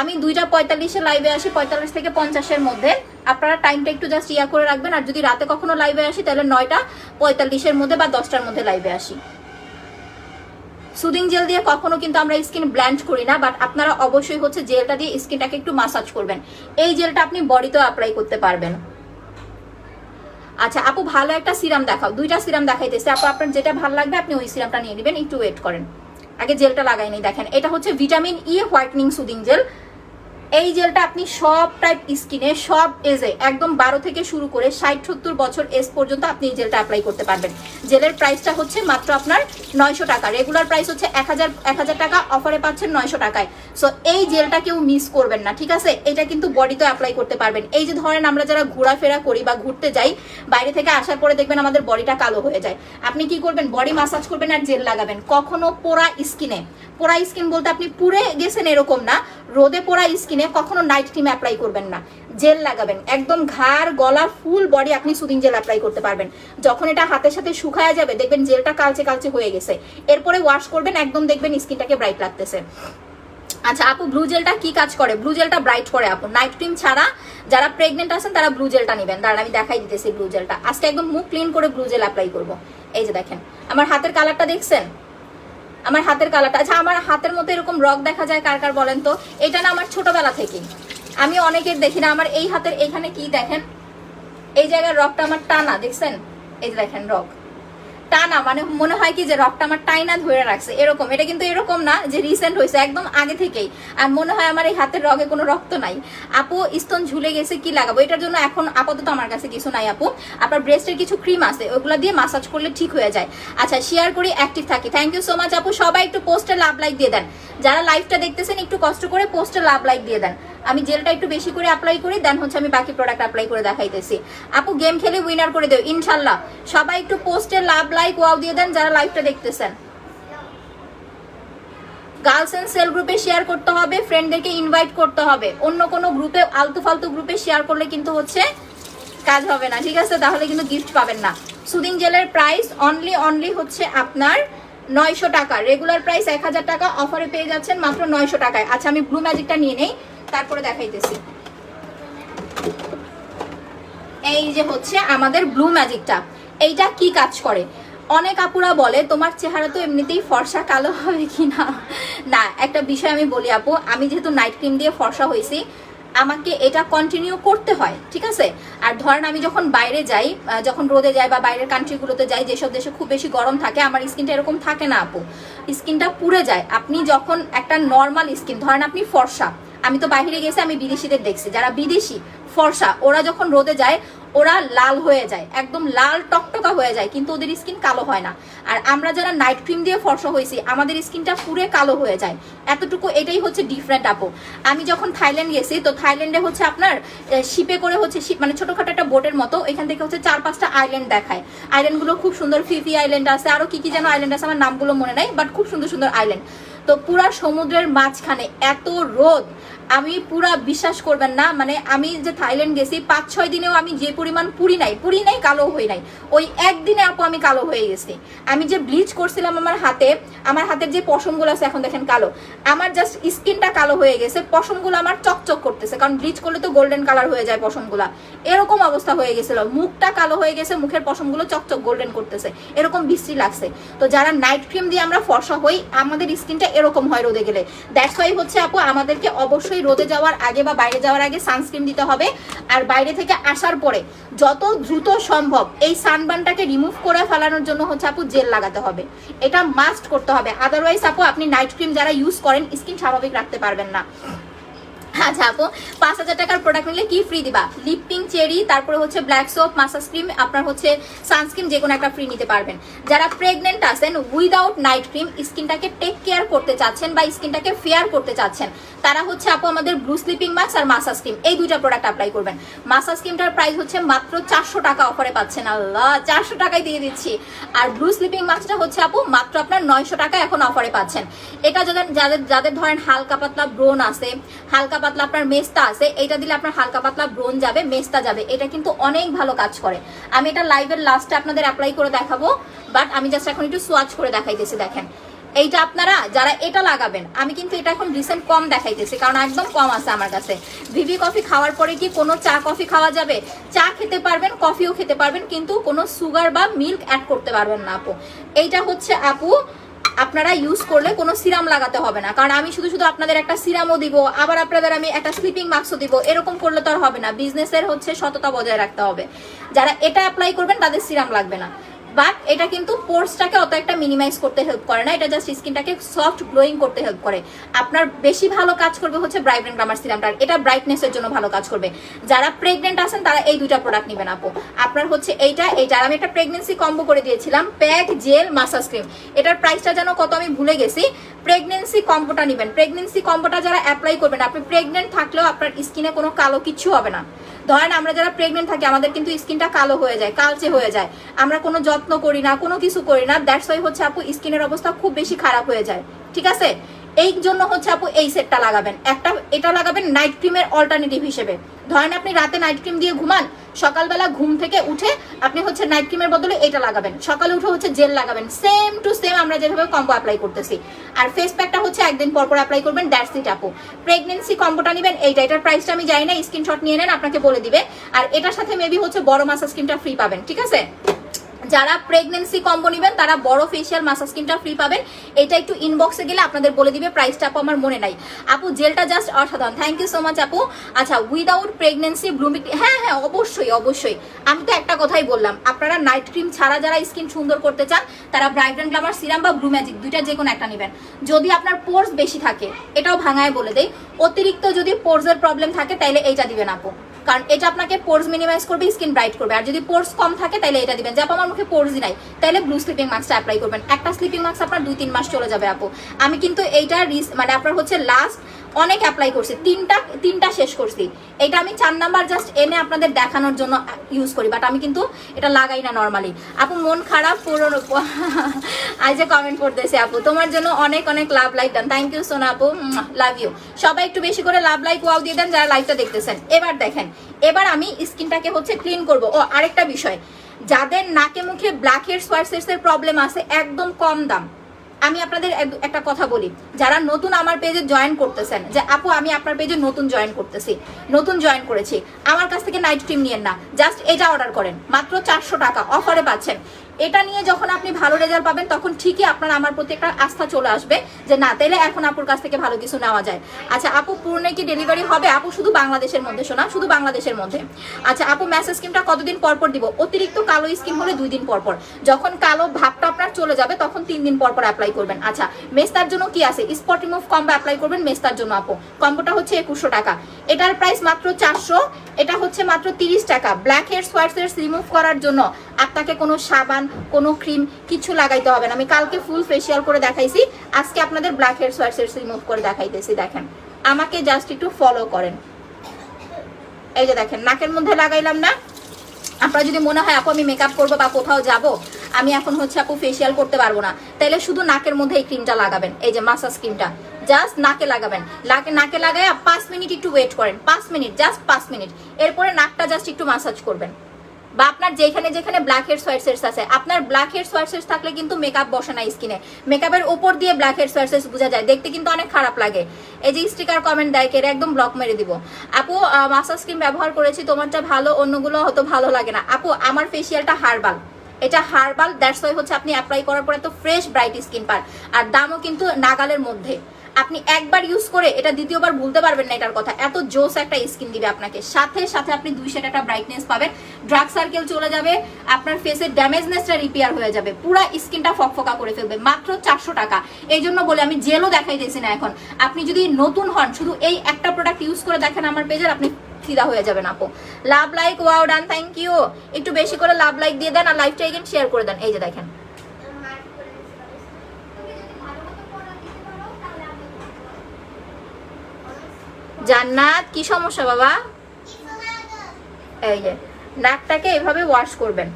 আমি 2টা 45-এ লাইভে আসি, 45 থেকে 50-এর মধ্যে। আপনারা টাইমটা একটু জাস্ট ইয়া করে রাখবেন। আর যদি রাতে কখনো লাইভে আসি তাহলে 9টা 45-এর মধ্যে বা 10টার মধ্যে লাইভে আসি। সুদিং জেল দিয়ে কখনো কিন্তু আমরা স্কিন ব্ল্যান্ড করি না, বাট আপনারা অবশ্যই হচ্ছে জেলটা দিয়ে স্কিনটাকে একটু মাসাজ করবেন। এই জেলটা আপনি বডিতেও অ্যাপ্লাই করতে পারবেন। আচ্ছা আপু ভালো একটা সিরাম দেখাও, 2টা সিরাম দেখাইতেছে আপু, আপনার যেটা ভালো লাগবে আপনি ওই সিরামটা নিয়ে নেবেন, একটু ওয়েট করেন, আগে জেলটা লাগাইনি। দেখেন এটা হচ্ছে vitamin E whitening soothing jail. এই জেলটা আপনি সব টাইপ স্কিনে, সব এজে, একদম 12 থেকে শুরু করে 60-70 বছর এজ পর্যন্ত আপনি এই জেলটা অ্যাপ্লাই করতে পারবেন। জেলের প্রাইসটা হচ্ছে মাত্র আপনার 900 টাকা, রেগুলার প্রাইস হচ্ছে 1000 টাকা, অফারে পাচ্ছেন 900 টাকায়। সো এই জেলটা কেউ মিস করবেন না, ঠিক আছে? এটা কিন্তু বডিতে অ্যাপ্লাই করতে পারবেন। এই যে ধরেন আমরা যারা ঘোরাফেরা করি বা ঘুরতে যাই, বাইরে থেকে আসার পরে দেখবেন আমাদের বডিটা কালো হয়ে যায়, আপনি কি করবেন, বডি মাসাজ করবেন আর জেল লাগাবেন। কখনো পোড়া স্কিনে, পোড়া স্কিন বলতে আপনি পুড়ে গেছেন এরকম না, রোদে পোড়া স্কিনে ক্রিমে কখনো নাইট ক্রিম অ্যাপ্লাই করবেন না, জেল লাগাবেন। একদম ঘাড় গলা ফুল বডি আপনি সুদিং জেল অ্যাপ্লাই করতে পারবেন। যখন এটা হাতের সাথে শুকায় যাবে দেখবেন জেলটা কালচে কালচে হয়ে গেছে, এরপরে ওয়াশ করবেন, একদম দেখবেন স্কিনটাকে ব্রাইট লাগতেছে। আচ্ছা আপু, ব্লু জেলটা কি কাজ করে? ব্লু জেলটা ব্রাইট করে আপু, নাইট ক্রিম ছাড়া। যারা প্রেগনেন্ট আছেন তারা ব্লু জেলটা নেবেন। দাঁড়ান আমি দেখাই দিতেছি ব্লু জেলটা। আজকে একদম মুখ ক্লিন করে ব্লু জেল অ্যাপ্লাই করবো। এই যে দেখেন আমার হাতের কালারটা দেখছেন, আমার হাতের কালারটা। আচ্ছা আমার হাতের মধ্যে এরকম রগ দেখা যায় কার কার বলেন তো? এটা না আমার ছোটবেলা থেকেই, আমি অনেকের দেখি না। আমার এই হাতের এইখানে কি দেখেন, এই জায়গার রগটা আমার টানা, দেখছেন? এই যে দেখেন রগ টানা, মানে মনে হয় কি যে রগটা আমার টাইনা ধরে রাখছে এরকম। এটা কিন্তু এরকম না যে রিসেন্ট হয়েছে, একদম আগে থেকেই। আর মনে হয় আমার এই হাতের রগে কোনো রক্ত নাই। আপু স্তন ঝুলে গেছে, কি লাগাবো? এটার জন্য এখন আপাতত আমার কাছে কিছু নাই আপু। আপনার ব্রেস্টের কিছু ক্রিম আছে, ওইগুলো দিয়ে মাসাজ করলে ঠিক হয়ে যায়। আচ্ছা শেয়ার করি, অ্যাক্টিভ থাকি। থ্যাংক ইউ সো মাচ আপু। সবাই একটু পোস্টে লাভ লাইক দিয়ে দেন, যারা লাইভটা দেখতেছেন একটু কষ্ট করে পোস্টে লাভ লাইক দিয়ে দেন। আমি জেলটা একটু বেশি করে অ্যাপ্লাই করি, দেন হচ্ছে আমি বাকি প্রোডাক্ট অ্যাপ্লাই করে দেখাইতেছি। আপু গেম খেলে উইনার করে দেও ইনশাল্লাহ। সবাই একটু পোস্টে লাভ লাইক ওয়াও দিয়ে দেন যারা লাইভটা দেখতেছেন। গার্লস এন্ড সেল গ্রুপে শেয়ার করতে হবে, ফ্রেন্ডদেরকে ইনভাইট করতে হবে। অন্য কোনো গ্রুপে আলতু ফালতু গ্রুপে শেয়ার করলে কিন্তু হচ্ছে কাজ হবে না, ঠিক আছে? তাহলে কিন্তু গিফট পাবেন না। সুদিং জেলের প্রাইস অনলি হচ্ছে আপনার 900 টাকা, রেগুলার প্রাইস 1000 টাকা, অফারে পেয়ে যাচ্ছেন মাত্র 900 টাকায়। আচ্ছা আমি ব্লু ম্যাজিকটা নিয়ে নেই, তারপরে দেখাইতেছি। এই যে হচ্ছে আমাদের ব্লু ম্যাজিকটা, এইটা কি কাজ করে? অনেক আপুরা বলে তোমার চেহারা তো এমনিতেই ফর্সা, কালো হবে কি না। না, একটা বিষয় আমি বলি আপু, আমি যেহেতু নাইট ক্রিম দিয়ে ফর্সা হয়েছি, আমাকে এটা কন্টিনিউ করতে হয়, ঠিক আছে? আর ধরেন আমি যখন বাইরে যাই, যখন রোদে যাই বা বাইরের কান্ট্রিগুলোতে যাই, যেসব দেশে খুব বেশি গরম থাকে, আমার স্কিনটা এরকম থাকে না আপু, স্কিনটা পুড়ে যায়। আপনি যখন একটা নর্মাল স্কিন, ধরেন আপনি ফর্সা, আমি তো বাইরে গেছি, আমি বিদেশিদের দেখছি যারা বিদেশি ফর্সা, ওরা যখন রোদে যায় ওরা লাল হয়ে যায়, একদম লাল টকটকা হয়ে যায়, কিন্তু ওদের স্কিন কালো হয় না। আর আমরা যারা নাইট ক্রিম দিয়ে ফর্সা হয়েছি আমাদের স্কিনটা পুরো কালো হয়ে যায়, এতটুকু। এটাই হচ্ছে ডিফারেন্ট আপু। আমি যখন থাইল্যান্ড গেছি, তো থাইল্যান্ডে হচ্ছে আপনার শিপে করে হচ্ছে, শিপ মানে ছোটখাটো একটা বোটের মতো, এখান থেকে হচ্ছে 4-5টা আইল্যান্ড দেখায়। আইল্যান্ডগুলো খুব সুন্দর, ফিফি আইল্যান্ড আছে, আরো কি কি যেন আইল্যান্ড আছে, আমার নামগুলো মনে নাই, বাট খুব সুন্দর সুন্দর আইল্যান্ড। তো পুরা সমুদ্রের মাঝখানে এত রোদ, আমি পুরা বিশ্বাস করবেন না, মানে আমি যে থাইল্যান্ড গেছি 5-6 দিনেও আমি যে পরিমাণ পুরি নাই, কালো হই নাই। ওই একদিনে আপু আমি কালো হয়ে গেছি। আমি যে ব্লিচ করছিলাম আমার হাতের যে পশমগুলো আছে এখন দেখেন কালো, আমার জাস্ট স্কিনটা কালো হয়ে গেছে, পশমগুলো আমার চকচক করতেছে, কারণ ব্লিচ করলে তো গোল্ডেন কালার হয়ে যায় পশমগুলা। এরকম অবস্থা হয়ে গেছিল, মুখটা কালো হয়ে গেছে, মুখের পশমগুলো চকচক গোল্ডেন করতেছে, এরকম বিশ্রী লাগছে। তো যারা নাইট ক্রিম দিয়ে আমরা ফর্সা হই, আমাদের স্কিনটা এরকম হয় রোদে গেলে। দ্যাটস ওয়াই হচ্ছে আপু আমাদেরকে অবশ্যই রোদে যাওয়ার আগে বা বাইরে যাওয়ার আগে সানস্ক্রিন দিতে হবে। আর বাইরে থেকে আসার পরে যত দ্রুত সম্ভব এই সানবার্নটাকে রিমুভ করে ফেলানোর জন্য হচ্ছে আপু জেল লাগাতে হবে, এটা মাস্ট করতে হবে। আদারওয়াইজ আপু আপনি নাইট ক্রিম যারা ইউজ করেন স্কিন স্বাভাবিক রাখতে পারবেন না। আচ্ছা আপু 5000 টাকার প্রোডাক্ট নিলে কি ফ্রি দিবা? লিপপিং চেরি, তারপরে হচ্ছে ব্ল্যাক সোপ, মাসাজ ক্রিম, আপনার হচ্ছে সানস্ক্রিন, যে কোনো একটা ফ্রি নিতে পারবেন। যারা প্রেগনেন্ট আছেন উইদাউট নাইট ক্রিম স্কিনটাকে টেক কেয়ার করতে চাচ্ছেন বা স্কিনটাকে ফেয়ার করতে চাচ্ছেন, তারা হচ্ছে আপু আমাদের ব্লু স্লিপিং মাস্ক আর মাসাজ ক্রিম, এই দুইটা প্রোডাক্ট অ্যাপ্লাই করবেন। মাসাজ ক্রিমটার প্রাইস হচ্ছে মাত্র 400 টাকা, অফারে পাচ্ছেন। আল্লাহ, 400 টাকায় দিয়ে দিচ্ছি। আর ব্লু স্লিপিং মাস্কটা হচ্ছে আপু মাত্র আপনার 900 টাকা এখন অফারে পাচ্ছেন। এটা যাদের ধরেন হালকা পাতলা ব্রোন আছে, হালকা পাতলা আপনার মেস্তা আছে, এটা দিলে আপনার হালকা পাতলা ব্রোন যাবে, মেস্তা যাবে, এটা কিন্তু অনেক ভালো কাজ করে। আমি এটা লাইভের লাস্টে আপনাদের অ্যাপ্লাই করে দেখাবো, বাট আমি জাস্ট এখন একটু সোয়াচ করে দেখাইতেছি। দেখেন এইটা আপনারা যারা এটা লাগাবেন, আমি কিন্তু এটা এখন রিসেন্ট কম দেখাইতেছি কারণ একদম কম আছে আমার কাছে। ভিভি কফি খাওয়ার পরে কি কোনো চা কফি খাওয়া যাবে? চা খেতে পারবেন, কফিও খেতে পারবেন, কিন্তু কোনো সুগার বা মিল্ক অ্যাড করতে পারবেন না আপু। এইটা হচ্ছে আপু আপনারা ইউজ করলে কোনো সিরাম লাগাতে হবে না, কারণ আমি শুধু আপনাদের একটা সিরামও দিব, আবার আপনাদের আমি একটা স্লিপিং মাস্কও দিব, এরকম করলে তো আর হবে না। বিজনেসের হচ্ছে সততা বজায় রাখতে হবে। যারা এটা অ্যাপ্লাই করবেন তাদের সিরাম লাগবে না, বাট এটা কিন্তু পোর্সটাকে অত একটা মিনিমাইজ করতে হেল্প করে না, এটা জাস্ট স্কিনটাকে সফট গ্লোয়িং করতে হেল্প করে। আপনার বেশি ভালো কাজ করবে হচ্ছে ব্রাইটনেস গ্লামার সিরামটা, এটা ব্রাইটনেসের জন্য ভালো কাজ করবে। যারা প্রেগনেন্ট আছেন তারা এই দুইটা প্রোডাক্ট নেবেন আপু। আপনার হচ্ছে এইটা আর আমি একটা প্রেগনেন্সি কম্বো করে দিয়েছিলাম, প্যাক জেল মাসাজ ক্রিম, এটার প্রাইসটা যেন কত আমি ভুলে গেছি। প্রেগনেন্সি কম্বোটা নেবেন, প্রেগনেন্সি কম্বোটা যারা অ্যাপ্লাই করবেন, আপনি প্রেগনেন্ট থাকলেও আপনার স্কিনে কোনো কালো কিচ্ছু হবে না। ধরেন আমরা যারা প্রেগনেন্ট থাকি আমাদের কিন্তু স্কিনটা কালো হয়ে যায়, কালচে হয়ে যায়, আমরা কোনো যত্ন করি না, কোনো কিছু করি না, দ্যাটস ওয়াই হচ্ছে আপু স্কিনের অবস্থা খুব বেশি খারাপ হয়ে যায়, ঠিক আছে? এই জন্য হচ্ছে আপু এই সেটটা লাগাবেন। একটা এটা লাগাবেন নাইট ক্রিমের অল্টারনেটিভ হিসেবে। ধরেন আপনি রাতে নাইট ক্রিম দিয়ে ঘুমান, সকালবেলা ঘুম থেকে উঠে আপনি হচ্ছে নাইট ক্রিমের বদলে এটা লাগাবেন, সকালে উঠে হচ্ছে জেল লাগাবেন, সেম টু সেম আমরা যেভাবে কম্বো অ্যাপ্লাই করতেছি। আর ফেস প্যাকটা হচ্ছে একদিন পর পর অ্যাপ্লাই করবেন, দ্যাটস ইট আপু। প্রেগনেন্সি কম্বোটা নেবেন এইটা, এটার প্রাইসটা আমি জানি না, স্ক্রিনশট নিয়ে নেন, আপনাকে বলে দিবে। আর এটার সাথে মেবি হচ্ছে বড় মাসাজ ক্রিমটা ফ্রি পাবেন, ঠিক আছে? যারা প্রেগনেন্সি কম্বো নেবেন তারা বড় ফেশিয়াল মাসাজ ক্রিমটা ফ্রি পাবেন। এটা একটু ইনবক্সে গেলে আপনাদের বলে দিবে, প্রাইসটা আপু আমার মনে নাই। আপু জেলটা জাস্ট অসাধারণ, থ্যাংক ইউ সো মাচ আপু। আচ্ছা, উইদাউট প্রেগনেন্সি ব্লুমিং, হ্যাঁ হ্যাঁ অবশ্যই অবশ্যই। আমি তো একটা কথাই বললাম, আপনারা নাইট ক্রিম ছাড়া যারা স্কিন সুন্দর করতে চান তারা ব্রাইট অ্যান্ড গ্ল্যামার সিরাম বা ব্লু ম্যাজিক দুইটা যে কোনো একটা নেবেন। যদি আপনার পোর্স বেশি থাকে, এটাও ভাঙায় বলে দেই, অতিরিক্ত যদি পোর্সের প্রবলেম থাকে তাইলে এইটা দিবেন আপু, কারণ এটা আপনাকে পোর্স মিনিমাইজ করবে, স্কিন ব্রাইট করবে। আর যদি পোর্স কম থাকে তাহলে এটা দিবেন। যে আপু আমার মুখে পোর্সই নাই, তাহলে ব্লু স্লিপিং মাস্কটা অ্যাপ্লাই করবেন। একটা স্লিপিং মাস্ক আপনার 2-3 মাস চলে যাবে আপু। আমি কিন্তু এইটা মানে আপনার হচ্ছে লাস্ট অনেক অ্যাপ্লাই করছি, তিনটা শেষ করছি। এটা আমি 4 নাম্বার জাস্ট এনে আপনাদের দেখানোর জন্য ইউজ করি, বাট আমি কিন্তু এটা লাগাই না নর্মালি। আপু মন খারাপ পুরনো আজ যে কমেন্ট করতেছে আপু, তোমার জন্য অনেক অনেক love like done, thank you সোনা আপু, লাভ ইউ। সবাই একটু বেশি করে লাভ লাইক ওয়াও দিয়ে দেন যারা লাইভটা দেখতেছেন। এবার দেখেন, এবার আমি স্কিনটাকে হচ্ছে ক্লিন করব। ও আরেকটা বিষয়, যাদের নাকে মুখে ব্ল্যাক হেডস হোয়াইট হেডস এর প্রবলেম আছে, একদম কম দাম। আমি আপনাদের একটা কথা বলি, যারা নতুন আমার পেজে জয়েন করতেছেন, যে আপু আমি আপনার পেজে নতুন জয়েন করতেছি, নতুন জয়েন করেছি, আমার কাছ থেকে নাইট ক্রিম নিয়েন না, জাস্ট এটা অর্ডার করেন, মাত্র 400 টাকা অফারে পাচ্ছেন। এটা নিয়ে যখন আপনি ভালো রেজাল্ট পাবেন তখন ঠিকই আপনার আমার প্রতি একটা আস্থা চলে আসবে যে না, তাইলে এখন আপুর কাছ থেকে ভালো কিছু নেওয়া যায়। আচ্ছা আপু, পূর্ণে কি ডেলিভারি হবে? আপু শুধু বাংলাদেশের মধ্যে, শোনা, শুধু বাংলাদেশের মধ্যে। আচ্ছা আপু, ম্যাসেজ ক্রিমটা কতদিন পর পর দিব? অতিরিক্ত কালো স্কিন হলে 2 দিন পর পর, যখন কালো ভাবটা আপনার চলে যাবে তখন 3 দিন পর পর অ্যাপ্লাই করবেন। আচ্ছা, মেস্তার জন্য কি আছে? স্পট রিমুভ কম্বো অ্যাপ্লাই করবেন মেস্তার জন্য আপু। কম্বোটা হচ্ছে 2100 টাকা, এটার প্রাইস মাত্র 400, এটা হচ্ছে মাত্র 30 টাকা। Black heads white heads remove করার জন্য আপনাকে কোনো সাবান, কোনো ক্রিম কিছু লাগাইতে হবে না। আমি কালকে ফুল ফেসিয়াল করে দেখাইছি, আজকে আপনাদের black heads white heads remove করে দেখাইতেছি। দেখেন, আমাকে জাস্ট একটু ফলো করেন। এই যে দেখেন, নাকের মধ্যে লাগাইলাম না। আপনারা যদি মনে হয় আপু আমি মেকআপ করবো বা কোথাও যাব, আমি এখন হচ্ছে আপু ফেসিয়াল করতে পারবো না, তাহলে শুধু নাকের মধ্যে এই ক্রিমটা লাগাবেন। এই যে মাসাজ ক্রিমটা জাস্ট নাকে লাগাবেন, নাকে লাগায় 5 মিনিট একটু ওয়েট করেন, 5 মিনিট, জাস্ট 5 মিনিট। এরপরে নাকটা জাস্ট একটু মাসাজ করবেন। বা আপনার যেখানে যেখানে ব্ল্যাক হেডস হোয়াইট হেডস আছে, আপনার ব্ল্যাক হেডস হোয়াইট হেডস থাকলে কিন্তু মেকআপ বসে না স্কিনে, মেকআপের উপর দিয়ে ব্ল্যাক হেডস হোয়াইট হেডস বোঝা যায়, দেখতে কিন্তু অনেক খারাপ লাগে। এই যে স্টিকার কমেন্ট দেয় কেড়ে, একদম ব্লক মেরে দিব। আপু মাসাজ ক্রিম ব্যবহার করেছি, তোমারটা ভালো, অন্যগুলো হয়তো ভালো লাগে না। আপু আমার ফেসিয়ালটা হার্বাল, এটা হার্বাল, দ্যাটস ওয়াই হচ্ছে আপনি অ্যাপ্লাই করার পরে তো ফ্রেশ ব্রাইট স্কিন পান। আর দামও কিন্তু নাগালের মধ্যে, আপনি একবার ইউজ করে এটা দ্বিতীয়বার ভুলতে পারবেন না। এটার কথা, এত জোস একটা স্কিন দিবে আপনাকে, সাথে সাথে আপনি 200 একটা ব্রাইটনেস পাবেন, ডার্ক সার্কেল চলে যাবে, আপনার ফেসের ড্যামেজনেসটা রিপেয়ার হয়ে যাবে, পুরা স্কিনটা ফকফকা করে ফেলবে, মাত্র 400 টাকা। এই জন্য বলে আমি জেলও দেখাইতেছি না এখন। আপনি যদি নতুন হন, শুধু এই একটা প্রোডাক্ট ইউজ করে দেখেন আমার পেজের, আপনি ফিদা হয়ে যাবেন আপু। Love like wow done, thank you. একটু বেশি করে লাভ লাইক দিয়ে দেন আর লাইভটা এগেন শেয়ার করে দেন। এই যে দেখেন, জান্নাত কি সমস্যা বাবা? এই যে নাকটাকে এভাবে ওয়াশ করবেন,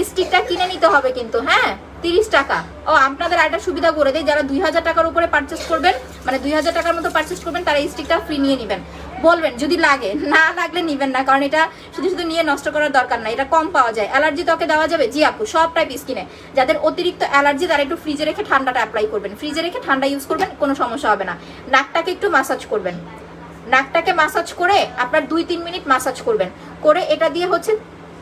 স্টিকটা কিনে নিতে হবে কিন্তু, হ্যাঁ 30 টাকা। ও আপনাদের একটা সুবিধা করে দেয়, যারা 2000 টাকার উপরে পারচেস করবেন, মানে 2000 টাকার মতো পারচেস করবেন, তারা এই স্টিকটা ফ্রি নিয়ে নেবেন। বলবেন যদি লাগে, না লাগলে নিবেন না, কারণ এটা শুধু শুধু নিয়ে নষ্ট করার দরকার না, এটা কম পাওয়া যায়। অ্যালার্জি ত্বকে দেওয়া যাবে? জি আপু, সব টাইপ স্কিনে। যাদের অতিরিক্ত অ্যালার্জি তারা একটু ফ্রিজে রেখে ঠান্ডাটা অ্যাপ্লাই করবেন, ফ্রিজে রেখে ঠান্ডা ইউজ করবেন, কোনো সমস্যা হবে না। নাকটাকে একটু মাসাজ করবেন, নাকটাকে মাসাজ করে আপনার 2-3 মিনিট মাসাজ করবেন, করে এটা দিয়ে হচ্ছে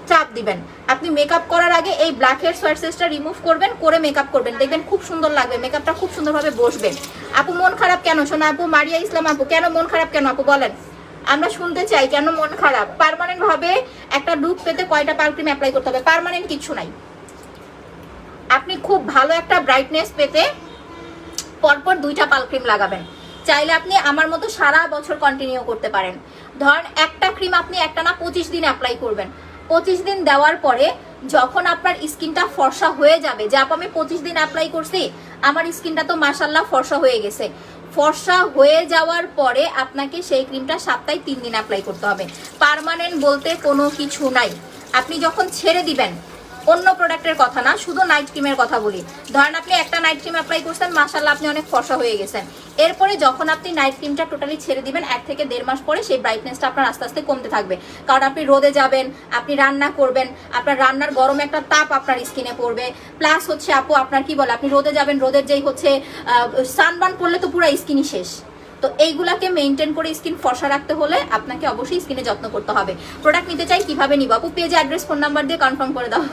চাপ দিবেন। আপনি মেকআপ করার আগে এই ব্ল্যাক হেডস হোয়াইট হেডসটা রিমুভ করবেন, করে মেকআপ করবেন, দেখবেন খুব সুন্দর লাগবে, মেকআপটা খুব সুন্দরভাবে বসবে। আপু মন খারাপ কেন? শোনা আপু, মারিয়া ইসলাম আপু, কেন মন খারাপ কেন আপু বলেন, আমরা শুনতে চাই কেন মন খারাপ। পার্মানেন্ট ভাবে একটা লুক পেতে কয়টা পাল ক্রিম অ্যাপ্লাই করতে হবে? পার্মানেন্ট কিছু নাই, আপনি খুব ভালো একটা ব্রাইটনেস পেতে পরপর 2টা পাল ক্রিম লাগাবেন। চাইলে আপনি আমার মতো সারা বছর কন্টিনিউ করতে পারেন। ধরেন একটা ক্রিম আপনি একটা না 25 দিন অ্যাপ্লাই করবেন, 25 দিন দেওয়ার পরে যখন আপনার স্কিনটা ফর্সা হয়ে যাবে, যে আপু আমি 25 দিন অ্যাপ্লাই করছি, আমার স্কিনটা তো মাশাআল্লাহ ফর্সা হয়ে গেছে, ফর্সা হয়ে যাওয়ার পরে আপনাকে সেই ক্রিমটা সপ্তাহে 3 দিন অ্যাপ্লাই করতে হবে। পার্মানেন্ট বলতে কোনো কিছু নাই। আপনি যখন ছেড়ে দিবেন অন্য প্রোডাক্টের কথা না, শুধু নাইট ক্রিমের কথা বলি। ধরেন আপনি একটা নাইট ক্রিম অ্যাপ্লাই করছেন, মাশাআল্লাহ আপনি অনেক ফর্সা হয়ে গেছেন। এরপরে যখন আপনি নাইট ক্রিমটা টোটালি ছেড়ে দিবেন 1 থেকে 1.5 মাস পরে সেই ব্রাইটনেসটা আপনার আস্তে আস্তে কমতে থাকবে। কারণ আপনি রোদে যাবেন, আপনি রান্না করবেন, আপনার রান্নার গরম একটা তাপ আপনার স্কিনে পড়বে। প্লাস হচ্ছে আপু আপনার কি বলে, আপনি রোদে যাবেন, রোদের যেই হচ্ছে সানবার্ন পড়লে তো পুরো স্কিনই শেষ। তো এইগুলাকে মেনটেন করে স্কিন ফর্সা রাখতে হলে আপনাকে অবশ্যই স্কিনে যত্ন করতে হবে। প্রোডাক্ট নিতে চাই কিভাবে নিব আপু? পেজে অ্যাড্রেস ফোন নাম্বার দিয়ে কনফার্ম করে দাও।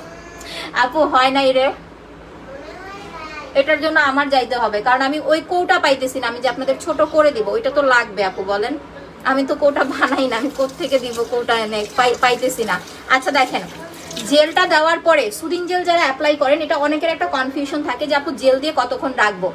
আপু হয় নাই রে, এটার জন্য আমার যাইতে হবে, কারণ আমি ওই কৌটা পাইতেছি না। আমি যে আপনাদের ছোট করে দিব ওইটা তো লাগবে আপু, বলেন। আমি তো কৌটা বানাই না, আমি কোত্থেকে দিব কৌটা এনে, পাইতেছি না। আচ্ছা দেখেন, জেলটা দেওয়ার পরে সুদিং জেল যারা অ্যাপ্লাই করেন, এটা অনেকের একটা কনফিউশন থাকে যে আপু জেল দিয়ে কতক্ষণ রাখবো।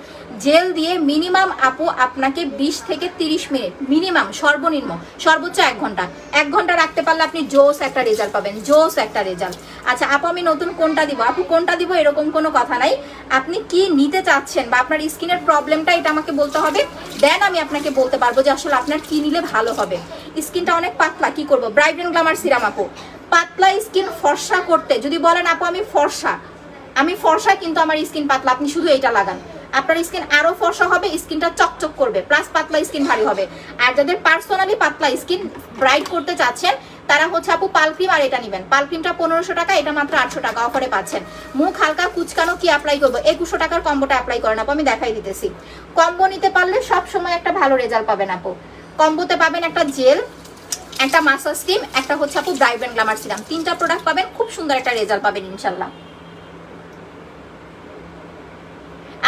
জেল দিয়ে মিনিমাম আপু আপনাকে 20 থেকে 30 মিনিট, মিনিমাম সর্বনিম্ন, সর্বোচ্চ 1 ঘন্টা, 1 ঘন্টা রাখতে পারলে আপনি জোস একটা রেজাল্ট পাবেন, জোস একটা রেজাল্ট। আচ্ছা আপু আমি নতুন কোনটা দিব? আপু কোনটা দিব এরকম কোনো কথা নাই, আপনি কি নিতে চাচ্ছেন বা আপনার স্কিনের প্রবলেমটা এটা আমাকে বলতে হবে, দেন আমি আপনাকে বলতে পারবো যে আসলে আপনার কি নিলে ভালো হবে। স্কিনটা অনেক পাতলা, কি করবো? ব্রাইট এন্ড গ্ল্যামার সিরাম আপু। পাতলা স্কিন ফর্সা করতে যদি বলেন আপু আমি ফর্সা কিন্তু আমার স্কিন পাতলা, আপনি শুধু এইটা লাগান, আপনার স্কিন আরো ফর্সা হবে, স্কিনটা চকচক করবে, প্লাস পাতলা স্কিন ভারী হবে। আর যাদের পার্সোনালি পাতলা স্কিন ব্রাইট করতে চাচ্ছেন তারা হচ্ছে আপু পাল ক্রিম আর এটা নেবেন। পাল ক্রিমটা 1500 টাকা, এটা মাত্র 800 টাকা অফারে পাচ্ছেন। মুখ হালকা কুচকানো কি অ্যাপ্লাই করবো? 2100 টাকার কম্বোটা অ্যাপ্লাই করেন আপু, আমি দেখাই দিতেছি। কম্বো নিতে পারলে সব সময় একটা ভালো রেজাল্ট পাবেন আপু। কম্বোতে পাবেন একটা জেল, একটা মাসাজ ক্রিম, একটা হচ্ছে আপু ব্রাইট এন্ড গ্ল্যামার সিরাম, 3টা প্রোডাক্ট পাবেন, খুব সুন্দর একটা রেজাল্ট পাবেন ইনশাল্লাহ।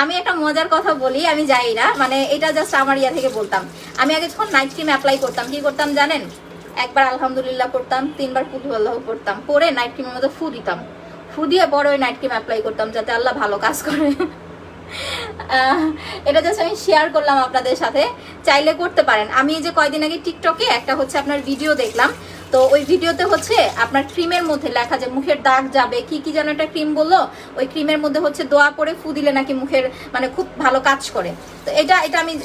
আমি একটা মজার কথা বলি, আমি যাই না, মানে এটা জাস্ট আমার ইয়া থেকে বলতাম। আমি আগে যখন নাইট ক্রিম অ্যাপ্লাই করতাম কি করতাম জানেন? একবার আলহামদুলিল্লাহ করতাম, 3বার কুল আল্লাহ করতাম, পরে নাইট ক্রিমের মধ্যে ফু দিতাম, ফু দিয়ে বড় ওই নাইট ক্রিম অ্যাপ্লাই করতাম যাতে আল্লাহ ভালো কাজ করে। এটা জাস্ট আমি শেয়ার করলাম আপনাদের সাথে, চাইলে করতে পারেন। আমি যে কয়দিন আগে টিকটকে একটা হচ্ছে আপনার ভিডিও দেখলাম, তো ওই ভিডিওতে হচ্ছে আপনার ক্রিমের মধ্যে লেখা যে মুখের দাগ যাবে, কি কি যেন একটা ক্রিম বললো, ওই ক্রিমের মধ্যে হচ্ছে দোয়া পরে ফু দিলে নাকি মুখের মানে খুব ভালো কাজ করে। তো এটা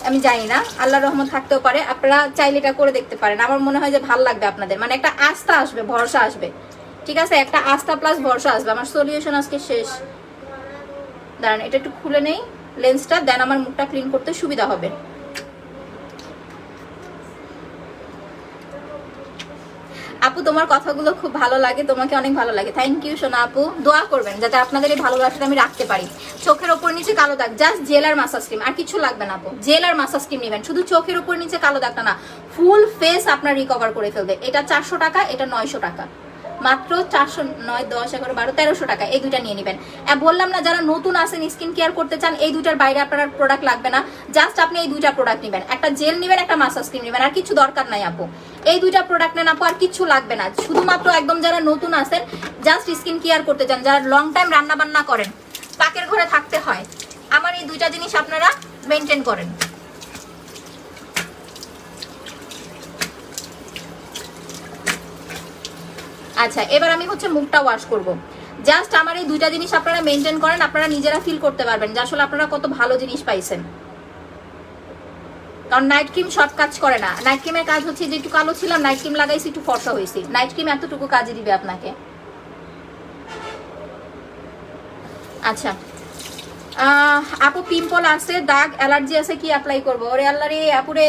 আমি জানি না, আল্লাহর রহমত থাকতেও পারে, আপনারা চাইলে এটা করে দেখতে পারেন। আমার মনে হয় যে ভালো লাগবে আপনাদের, মানে একটা আস্থা আসবে, ভরসা আসবে। ঠিক আছে, একটা আস্থা প্লাস ভরসা আসবে। আমার সলিউশন আজকে শেষ, দাঁড়ান এটা একটু খুলে নেই লেন্সটা, দেন আমার মুখটা ক্লিন করতে সুবিধা হবে। আপু তোমার কথাগুলো খুব ভালো লাগে, তোমাকে অনেক ভালো লাগে, থ্যাংক ইউ সোনা আপু। দোয়া করবেন যাতে আপনাদের এই ভালোবাসাটা আমি রাখতে পারি। চোখের ওপর নিচে কালো দাগ, জাস্ট জেল আর মাসাজ ক্রিম, আর কিছু লাগবে না আপু। জেল আর মাসাজ ক্রিম নেবেন, শুধু চোখের উপর নিচে কালো দাগটা না, ফুল ফেস আপনার রিকভার করে ফেলবে। এটা 400 টাকা, এটা 900 টাকা, মাত্র 400, 9, 10, 11, 12, 1300 টাকা, এই দুইটা নিয়ে নেবেন। বললাম না যারা নতুন আসেন স্কিন কেয়ার করতে চান, এই দুইটার বাইরে আপনার প্রোডাক্ট লাগবে না, জাস্ট আপনি এই দুইটা প্রোডাক্ট নেবেন, একটা জেল নেবেন, একটা মাসাজ ক্রিম নেবেন, আর কিছু দরকার নাই আপু। এই দুইটা প্রোডাক্ট নেন আপু, আর কিছু লাগবে না। শুধুমাত্র একদম যারা নতুন আসেন, জাস্ট স্কিন কেয়ার করতে চান, যারা লং টাইম রান্না বান্না করেন, পাকের ঘরে থাকতে হয়, আমার এই দুইটা জিনিস আপনারা মেনটেন করেন। আচ্ছা এবার আমি হচ্ছে মুখটা ওয়াশ করব। জাস্ট আমার এই দুইটা জিনিস আপনারা মেনটেন করেন, আপনারা নিজেরা ফিল করতে পারবেন যে আসলে আপনারা কত ভালো জিনিস পাইছেন। কারণ নাইট ক্রিম সব কাজ করে না, নাইট ক্রিমের কাজ হচ্ছে যে একটু কালো ছিলাম, নাইট ক্রিম লাগাইছি একটু ফর্সা হয়েছি, নাইট ক্রিম এতটুকু কাজে দিবে আপনাকে। আচ্ছা আপু পিম্পল আছে, দাগ, অ্যালার্জি আছে, কি অ্যাপ্লাই করবো? ওরে আল্লাহ রে আপুরে,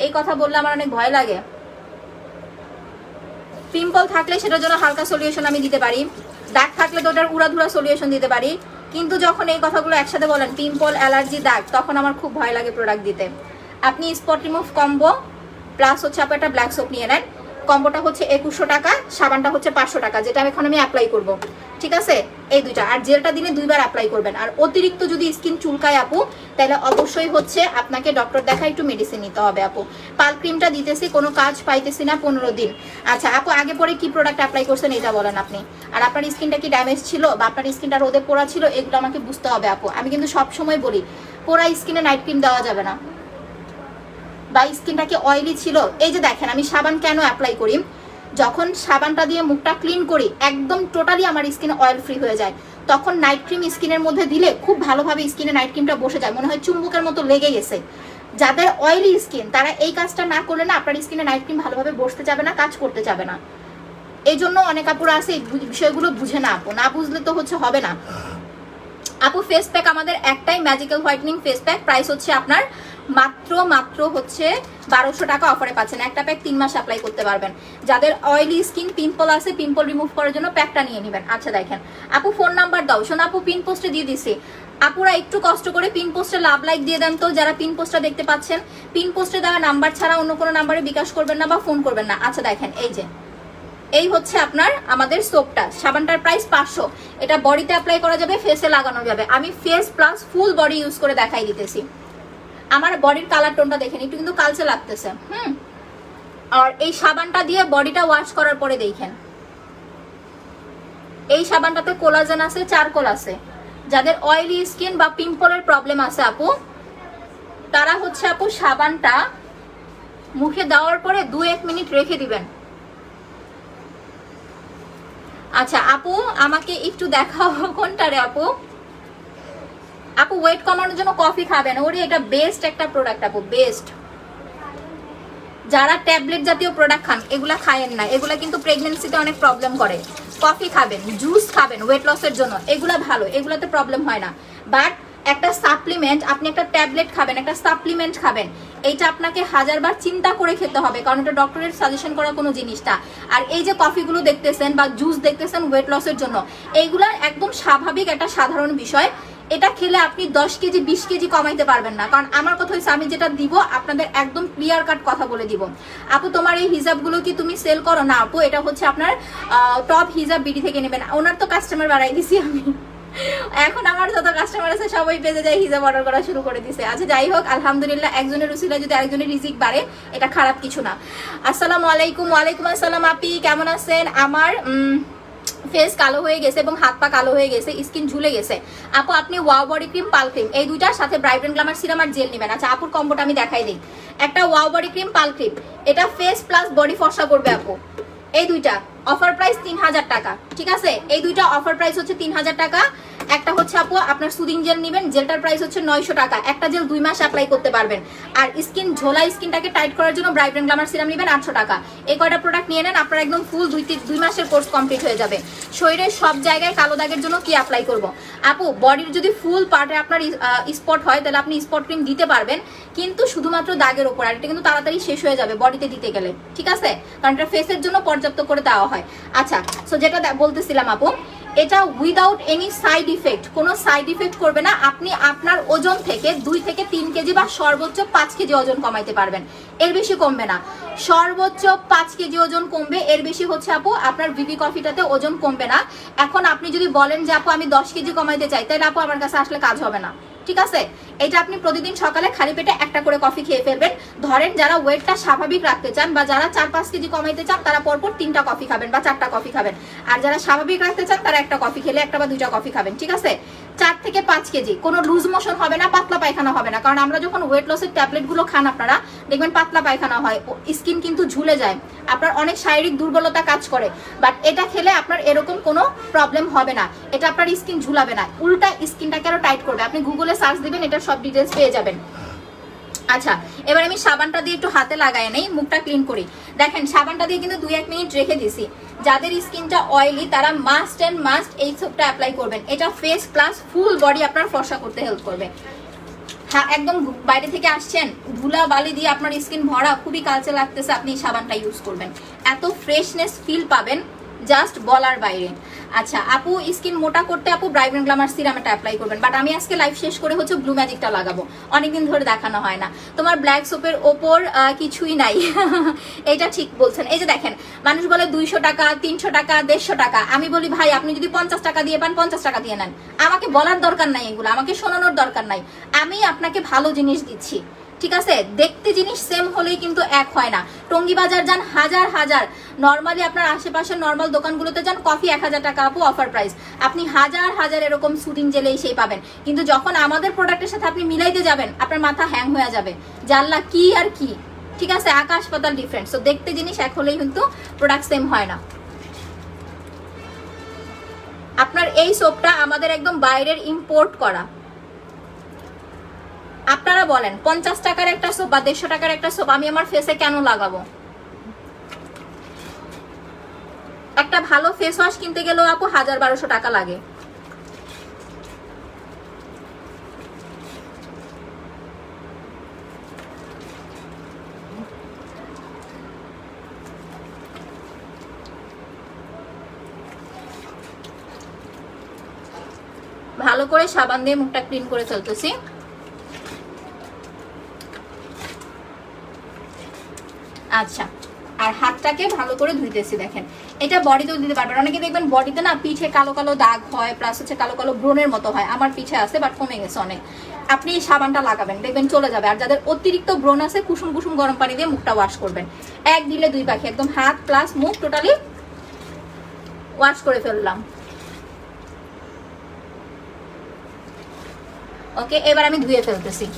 এই কথা বললে আমার অনেক ভয় লাগে। পিম্পল থাকলে সেটার জন্য হালকা সলিউশন আমি দিতে পারি, দাগ থাকলে তো ওটার উড়াধুরা সলিউশন দিতে পারি, কিন্তু যখন এই কথাগুলো একসাথে বলেন পিম্পল, অ্যালার্জি, দাগ, তখন আমার খুব ভয় লাগে প্রোডাক্ট দিতে। আপনি স্পট রিমুভ কম্বো প্লাস হচ্ছে আপনি একটা ব্ল্যাক সোপ নিয়ে নেন, কম্বোটা হচ্ছে 2100 টাকা, সাবানটা হচ্ছে 500 টাকা, যেটা এখন আমি অ্যাপ্লাই করব। ঠিক আছে, এই দুইটা, আর জেলটা দিনে 2বার অ্যাপ্লাই করবেন। আর অতিরিক্ত যদি স্কিন চুলকায় আপু, তাহলে অবশ্যই হচ্ছে আপনাকে ডক্টর দেখা একটু মেডিসিন নিতে হবে আপু। পাল ক্রিমটা দিতেছি, কোনো কাজ পাইতেছি না 15 দিন। আচ্ছা আপু আগে পরে কি প্রোডাক্ট অ্যাপ্লাই করছেন এটা বলেন আপনি, আর আপনার স্কিনটা কি ড্যামেজ ছিল বা আপনার স্কিনটা রোদে পোড়া ছিল, এগুলো আমাকে বুঝতে হবে আপু। আমি কিন্তু সবসময় বলি পোড়া স্কিনে নাইট ক্রিম দেওয়া যাবে না, বা স্কিনটা কি অয়েলি ছিল। এই যে দেখেন আমি সাবান কেন অ্যাপ্লাই করি, যখন সাবানটা দিয়ে মুখটা ক্লিন করি একদম টোটালি আমার স্কিন অয়েল ফ্রি হয়ে যায়, তখন নাইট ক্রিম স্কিনের মধ্যে দিলে খুব ভালোভাবে স্কিনে নাইট ক্রিমটা বসে যায়, মনে হয় চুম্বকের মতো লেগে গেছে। যাদের অয়েলি স্কিন তারা এই কাজটা না করলে না আপনার স্কিনে নাইট ক্রিম ভালোভাবে বসতে যাবে না, কাজ করতে যাবে না। এই জন্য অনেক আপুরা আছে এই বিষয়গুলো বুঝে না আপু, না বুঝলে তো হচ্ছে হবে না আপু। ফেস প্যাক আমাদের একটাই magical whitening face pack, price হচ্ছে আপনার মাত্র হচ্ছে 1200 টাকা অফারে পাচ্ছেন। একটা প্যাক 3 মাস অ্যাপ্লাই করতে পারবেন। যাদের অয়েলি স্কিন, পিম্পল আছে, পিম্পল রিমুভ করার জন্য প্যাকটা নিয়ে নেবেন। আচ্ছা দেখেন আপু ফোন নাম্বার দাও, শোনো আপু পিন পোস্টে দিয়ে দিছি। আপুরা একটু কষ্ট করে পিন পোস্টে লাভ লাইক দিয়ে দেন তো, যারা পিন পোস্টটা দেখতে পাচ্ছেন। পিন পোস্টে দেওয়া নাম্বার ছাড়া অন্য কোনো নাম্বারে বিকাশ করবেন না বা ফোন করবেন না। আচ্ছা দেখেন এই হচ্ছে আপনার আমাদের সোপটা, সাবানটার প্রাইস 500। এটা বডিতে অ্যাপ্লাই করা যাবে, ফেসে লাগানো যাবে। আমি face plus full body use করে দেখাই দিতেছি। আমার বডির কালার টোনটা দেখেন, একটু কিন্তু কালচে লাগতেছে। আর এই সাবানটা দিয়ে বডিটা ওয়াশ করার পরে দেখেন, এই সাবানটাতে কোলাজেন আছে, চারকোল আছে। যাদের অয়েলি স্কিন বা পিম্পলের প্রবলেম আছে আপু, তারা হচ্ছে আপু সাবানটা মুখে দেওয়ার পরে 2-1 মিনিট রেখে দিবেন। আচ্ছা আপু আমাকে একটু দেখাও কোনটা রে আপু। আপু ওয়েট কমানোর জন্য কফি খাবেন, ওরে এটা বেস্ট একটা প্রোডাক্ট আপু, বেস্ট। যারা ট্যাবলেট জাতীয় প্রোডাক্ট খান এগুলা খায়েন না, এগুলা কিন্তু প্রেগন্যান্সিতে অনেক প্রবলেম করে। কফি খাবেন, জুস খাবেন ওয়েট লসের জন্য, এগুলা ভালো, এগুলাতে প্রবলেম হয় না। বাট একটা সাপ্লিমেন্ট, আপনি একটা ট্যাবলেট খাবেন, একটা সাপ্লিমেন্ট খাবেন, এইটা আপনাকে 1000 বার চিন্তা করে খেতে হবে, কারণ এটা ডক্টরের সাজেশন করা কোনো জিনিসটা। আর এই যে কফিগুলো দেখতেছেন বা জুস দেখতেছেন ওয়েট লসের জন্য, এইগুলা একদম স্বাভাবিক একটা সাধারণ বিষয়। এটা খেলে আপনি 10 কেজি 20 কেজি কমাইতে পারবেন না, কারণ আমার কথা হচ্ছে আমি যেটা দিব আপনাদের একদম ক্লিয়ার কাট কথা বলে দিব। আপু তোমার এই হিজাবগুলো কি তুমি সেল করো? না আপু, এটা হচ্ছে আপনার টপ হিজাব বিডি থেকে নেবেন। ওনার তো কাস্টমার বাড়াই দিছি আমি, এখন আমার যত কাস্টমার আছে সবাই পেজে যায় হিজাব অর্ডার করা শুরু করে দিছে। আচ্ছা যাই হোক, আলহামদুলিল্লাহ, একজনের উসিলা যদি আরেকজনের রিজিক বাড়ে এটা খারাপ কিছু না। আসসালামু আলাইকুম। ওয়ালাইকুম আসসালাম আপি, কেমন আছেন? আমার ফেস কালো হয়ে গেছে এবং হাত পা কালো হয়ে গেছে, স্কিন ঝুলে গেছে। আপু আপনি ওয়াও বডি ক্রিম, পাল ক্রিম, এই দুইটার সাথে ব্রাইট এন্ড গ্ল্যামার সিরাম আর জেল নেবেন। আচ্ছা আপুর কম্বোটা আমি দেখাই দিই। একটা ওয়াও বডি ক্রিম, পাল ক্রিম, এটা ফেস প্লাস বডি ফর্সা করবে আপু। এই দুইটা অফার প্রাইস 3000 টাকা, ঠিক আছে? এই দুইটা অফার প্রাইস হচ্ছে 3000 টাকা। একটা হচ্ছে আপু আপনার সুদিং জেল নেবেন, জেলটার প্রাইস হচ্ছে 900 টাকা। একটা জেল 2 মাস অ্যাপ্লাই করতে পারবেন। আর স্কিন ঝোলা স্কিনটাকে টাইট করার জন্য ব্রাইট এন্ড গ্ল্যামার সিরাম নেবেন 800 টাকা। এই কয়টা প্রোডাক্ট নিয়ে নেন, আপনার একদম ফুল 2 মাসের কোর্স কমপ্লিট হয়ে যাবে। শরীরের সব জায়গায় কালো দাগের জন্য কি অ্যাপ্লাই করব আপু? বডির যদি ফুল পার্টে আপনার স্পট হয় তাহলে আপনি স্পট ক্রিম দিতে পারবেন, কিন্তু শুধুমাত্র দাগের উপর। আর এটা কিন্তু তাড়াতাড়ি শেষ হয়ে যাবে বডিতে দিতে গেলে, ঠিক আছে? কারণ এটা ফেসের জন্য পর্যাপ্ত করে দেওয়া হয়। আচ্ছা সো যেটা বলতেছিলাম আপু, এটা উইদাউট এনি সাইড ইফেক্ট, কোনো সাইড ইফেক্ট করবে না। আপনি আপনার ওজন থেকে 2 থেকে 3 কেজি বা সর্বোচ্চ 5 কেজি ওজন কমাইতে পারবেন, এর বেশি কমবে না। সর্বোচ্চ 5 কেজি ওজন কমবে, এর বেশি হচ্ছে আপু আপনার বিবি কফিটাতে ওজন কমবে না। এখন আপনি যদি বলেন যে আপু আমি 10 কেজি কমাইতে চাই, তাহলে আপু আমার কাছে আসলে কাজ হবে না, ঠিক আছে? এটা আপনি প্রতিদিন সকালে খালি পেটে একটা করে কফি খেয়ে ফেলবেন। ধরেন যারা ওয়েটটা স্বাভাবিক রাখতে চান বা যারা 4-5 কেজি কমাইতে চান, তারা পরপর 3টা কফি খাবেন বা 4টা কফি খাবেন। আর যারা স্বাভাবিক রাখতে চান তারা একটা কফি খেলে 1টা বা 2টা কফি খাবেন, ঠিক আছে? 4 থেকে 5 কেজি, কোনো লুজ মোশন হবে না, পাতলা পায়খানা হবে না। কারণ আমরা যখন ওয়েট লসের ট্যাবলেটগুলো খান আপনারা দেখবেন পাতলা পায়খানা হয়, স্কিন কিন্তু ঝুলে যায়, আপনার অনেক শারীরিক দুর্বলতা কাজ করে। বাট এটা খেলে আপনার এরকম কোনো প্রবলেম হবে না, এটা আপনার স্কিন ঝুলাবে না, উল্টা স্কিনটাকে আরো টাইট করবে। আপনি গুগলে সার্চ দিবেন, এটা সব ডিটেলস পেয়ে যাবেন। আচ্ছা এবার আমি সাবানটা দিয়ে একটু হাতে লাগাই নেই, মুখটা ক্লিন করি। দেখেন সাবানটা দিয়ে কিন্তু 2-1 মিনিট রেখে দিছি। যাদের স্কিনটা অয়েলি তারা মাস্ট এন্ড মাস্ট এই সোপটা অ্যাপ্লাই করবেন। এটা ফেস প্লাস ফুল বডি আপনার ফর্সা করতে হেল্প করবে। হ্যাঁ একদম বাইরে থেকে আসছেন, ধুলা বালি দিয়ে আপনার স্কিন ভরা, খুবই কালচে লাগতেছে, আপনি সাবানটা ইউজ করবেন, এত ফ্রেশনেস ফিল পাবেন জাস্ট বলার বাইরে। আচ্ছা আপু স্কিন মোটা করতে আপু ব্রাইট এন্ড গ্ল্যামার সিরামটা অ্যাপ্লাই করবেন, বাট আমি আজকে লাইভ শেষ করে হচ্ছে ব্লু ম্যাজিকটা লাগাবো, অনেকদিন ধরে দেখানো হয় না। তোমার ব্ল্যাক সোপের ওপর কিছুই নাই এটা ঠিক বলছেন। এই যে দেখেন মানুষ বলে 200 টাকা, 300 টাকা, 150 টাকা। আমি বলি ভাই আপনি যদি 50 টাকা দিয়ে পান 50 টাকা দিয়ে নেন, আমাকে বলার দরকার নাই, এগুলো আমাকে শোনানোর দরকার নাই। আমি আপনাকে ভালো জিনিস দিচ্ছি, ঠিক আছে? দেখতে জিনিস সেম হলেই কিন্তু এক হয় না। টঙ্গী বাজার যান, হাজার হাজার, নর্মালি আপনার আশেপাশের নর্মাল দোকানগুলোতে যান, কফি 1000 টাকা আপু অফার প্রাইস, আপনি হাজার হাজার এরকম সুদিং জেলেই সেই পাবেন। কিন্তু যখন আমাদের প্রোডাক্টের সাথে আপনি মিলাইতে যাবেন আপনার মাথা হ্যাং হয়ে যাবে, জানলা কি আর কি, ঠিক আছে? আকাশ পাতাল ডিফারেন্স। তো দেখতে জিনিস এক হলেই কিন্তু প্রোডাক্ট সেম হয় না। আপনার এই সোপটা আমাদের একদম বাইরের ইম্পোর্ট করা। আপনারা বলেন 50 টাকার একটা সোপ বা 150 টাকার একটা সোপ আমি আমার ফেসে কেন লাগাবো? একটা ভালো ফেস ওয়াশ কিনতে গেলেও আপু 1000-1200 টাকা লাগে। ভালো করে সাবান দিয়ে মুখটা ক্লিন করে ফেলতেছি। আচ্ছা, আর হাতটাকে ভালো করে ধুইতেছি। দেখেন এটা বডিতেও দিতে পারবেন। অনেকে দেখবেন বডিতে না পিঠে কালো কালো দাগ হয়, প্লাস হচ্ছে কালো কালো ব্রণের মতো হয়। আমার পিঠে আছে বাট কমে গেছে অনেক। আপনি এই সাবানটা লাগাবেন, দেখবেন চলে যাবে। আর যাদের অতিরিক্ত ব্রণ আছে, কুসুম কুসুম গরম পানি দিয়ে মুখটা ওয়াশ করবেন। এক দিলে দুই পাখি, একদম হাত প্লাস মুখ টোটালি ওয়াশ করে ফেললাম। ওকে, এবার আমি ধুয়ে ফেলতেছি।